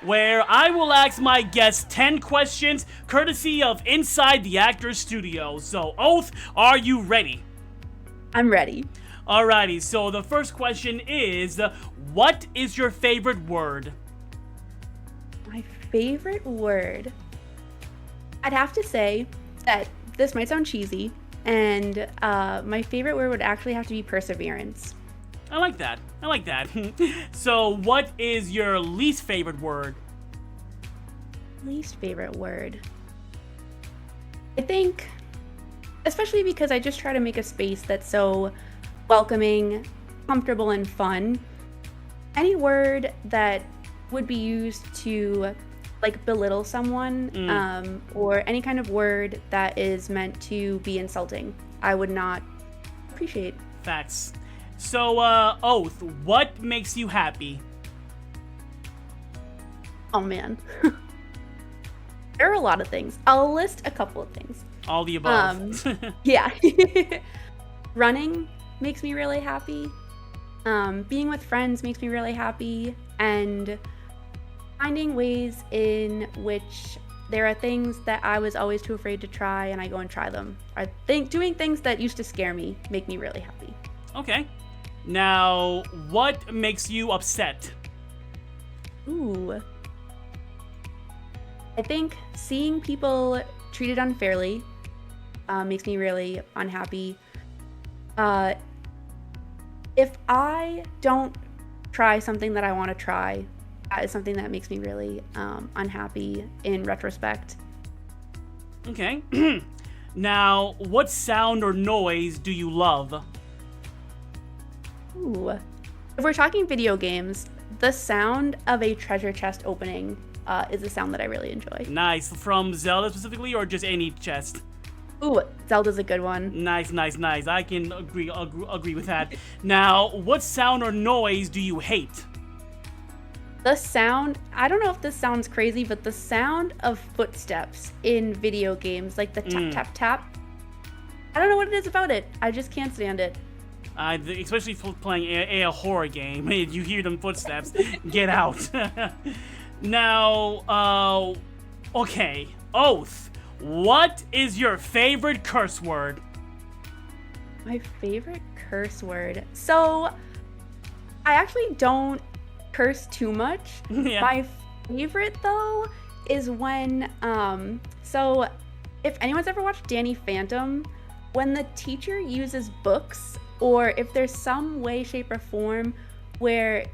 Where I will ask my guests 10 questions courtesy of Inside the Actors Studio. So, Oath, are you ready? I'm ready. Alrighty, so the first question is, what is your favorite word? My favorite word. I'd have to say that this might sound cheesy, and my favorite word would actually have to be perseverance. I like that. I like that. So, what is your least favorite word? Least favorite word. I think, especially because I just try to make a space that's so welcoming, comfortable, and fun, any word that would be used to like belittle someone, or any kind of word that is meant to be insulting, I would not appreciate. Facts. So, Oath, what makes you happy? Oh man. There are a lot of things. I'll list a couple of things. All the above. Yeah. Running makes me really happy. Being with friends makes me really happy. And finding ways in which there are things that I was always too afraid to try and I go and try them. I think doing things that used to scare me make me really happy. Okay. Now, what makes you upset? Ooh. I think seeing people treated unfairly makes me really unhappy. If I don't try something that I want to try, that is something that makes me really unhappy in retrospect. Okay. Now, what sound or noise do you love? Ooh. If we're talking video games, the sound of a treasure chest opening is a sound that I really enjoy. Nice. From Zelda specifically, or just any chest? Ooh, Zelda's a good one. Nice, nice, nice. I can agree with that. Now, what sound or noise do you hate? The sound, I don't know if this sounds crazy, but the sound of footsteps in video games, like the tap, tap, tap. I don't know what it is about it. I just can't stand it. Especially for playing a horror game. You hear them footsteps. Get out. Now, okay. Oath. What is your favorite curse word? My favorite curse word. So, I actually don't curse too much. Yeah. My favorite though is when so if anyone's ever watched Danny Phantom, when the teacher uses books, or if there's some way, shape, or form where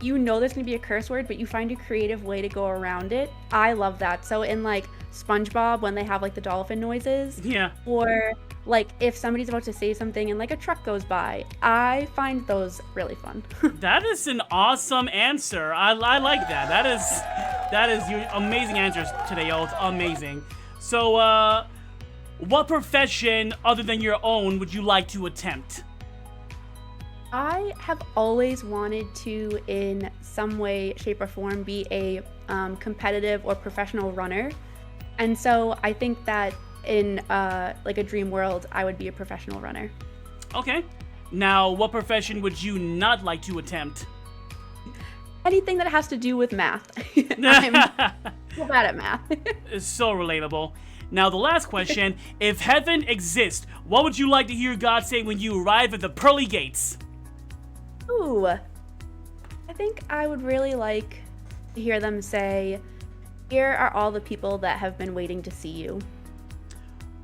you know there's gonna be a curse word but you find a creative way to go around it, I love that. So in like SpongeBob, when they have like the dolphin noises, Yeah. or like if somebody's about to say something and like a truck goes by, I find those really fun. That is an awesome answer. I like that. That is your amazing answers today, Oath. Amazing. So, what profession other than your own would you like to attempt? I have always wanted to, in some way, shape, or form, be a competitive or professional runner. And so I think that in like a dream world, I would be a professional runner. Okay. Now, what profession would you not like to attempt? Anything that has to do with math. I'm so bad at math. It's so relatable. Now, the last question. If heaven exists, what would you like to hear God say when you arrive at the pearly gates? Ooh. I think I would really like to hear them say, "Here are all the people that have been waiting to see you."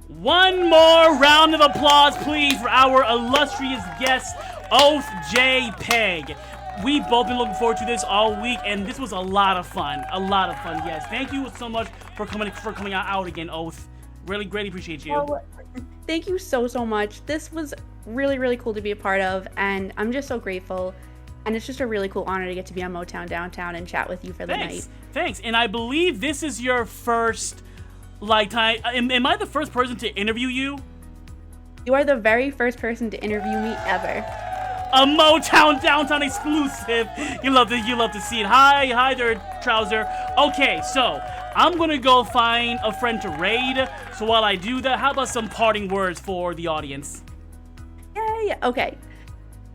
One more round of applause, please, for our illustrious guest, OATHJPG. we've both been looking forward to this all week, and this was a lot of fun. A lot of fun, yes. Thank you so much for coming out again, Oath. Really greatly appreciate you. Oh, thank you so much. This was really, really cool to be a part of, and I'm just so grateful. And it's just a really cool honor to get to be on Motown Downtown and chat with you for the night. Thanks. And I believe this is your first, like, time. Am I the first person to interview you? You are the very first person to interview me ever. A Motown Downtown exclusive. You love to see it. Hi there, Trouser. Okay, so I'm gonna go find a friend to raid. So while I do that, how about some parting words for the audience? Yay! Okay.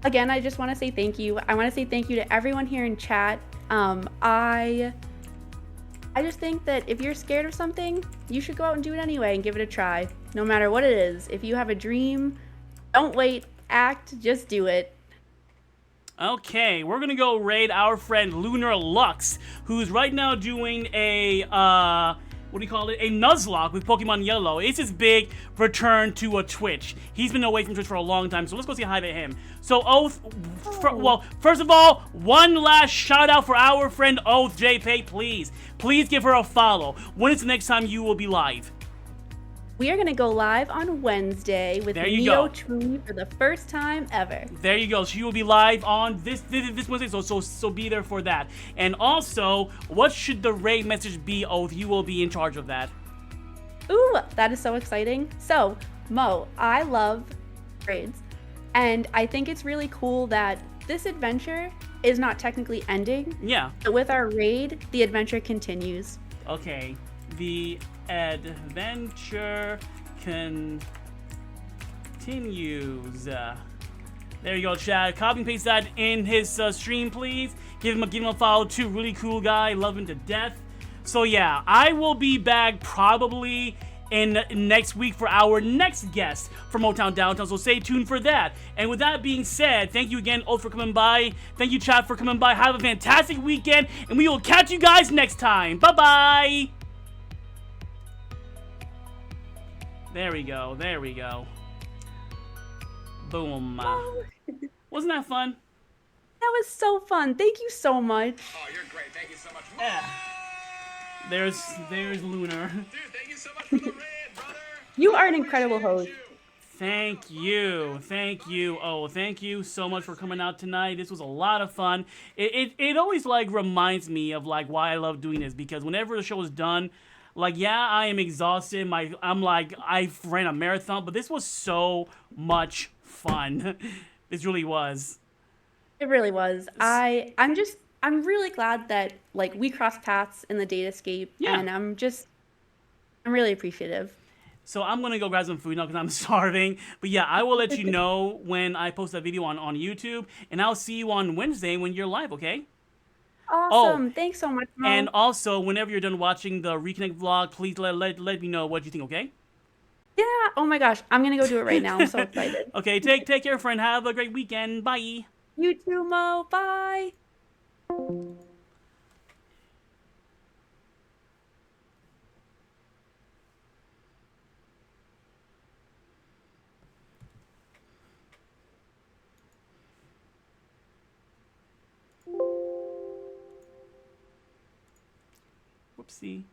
Again, I just want to say thank you. I want to say thank you to everyone here in chat. I just think that if you're scared of something, you should go out and do it anyway and give it a try. No matter what it is. If you have a dream, don't wait, act, just do it. Okay, we're gonna go raid our friend Lunar Lux, who's right now doing a what do you call it? A Nuzlocke with Pokemon Yellow. It's his big return to a Twitch. He's been away from Twitch for a long time, so let's go say hi to him. So Oath, well, first of all, one last shout out for our friend OATHJPG, please give her a follow. When is the next time you will be live? We are going to go live on Wednesday with Neo Tree for the first time ever. There you go. She will be live on this Wednesday, so be there for that. And also, what should the raid message be, Oath? You will be in charge of that. Ooh, that is so exciting. So, Mo, I love raids, and I think it's really cool that this adventure is not technically ending. Yeah. But with our raid, the adventure continues. Okay. The adventure continues. There you go, Chad. Copy and paste that in his stream, please. Give him a follow too. Really cool guy. Love him to death. So yeah, I will be back probably in next week for our next guest for Motown Downtown. So stay tuned for that. And with that being said, thank you again, Oath, for coming by. Thank you, Chad, for coming by. Have a fantastic weekend, and we will catch you guys next time. Bye bye. There we go. There we go. Boom. Wasn't that fun? That was so fun. Thank you so much. Oh, you're great. Thank you so much. Yeah. There's Lunar. Dude, thank you so much for the raid, brother. You are an incredible host. Thank you. Oh, thank you so much for coming out tonight. This was a lot of fun. It always like reminds me of like why I love doing this, because whenever the show is done, like, yeah, I am exhausted. I'm like, I ran a marathon, but this was so much fun. This really was. It really was. I'm really glad that like we crossed paths in the Datascape, and I'm really appreciative. So I'm gonna go grab some food now because I'm starving. But yeah, I will let you know when I post that video on YouTube, and I'll see you on Wednesday when you're live, okay? Awesome. Thanks so much, Mom. And also, whenever you're done watching the Reconnect vlog, please let me know what you think, okay? Yeah. Oh my gosh. I'm going to go do it right now. I'm so excited. Okay. Take care, friend. Have a great weekend. Bye. You too, Mo. Bye. Whoopsie.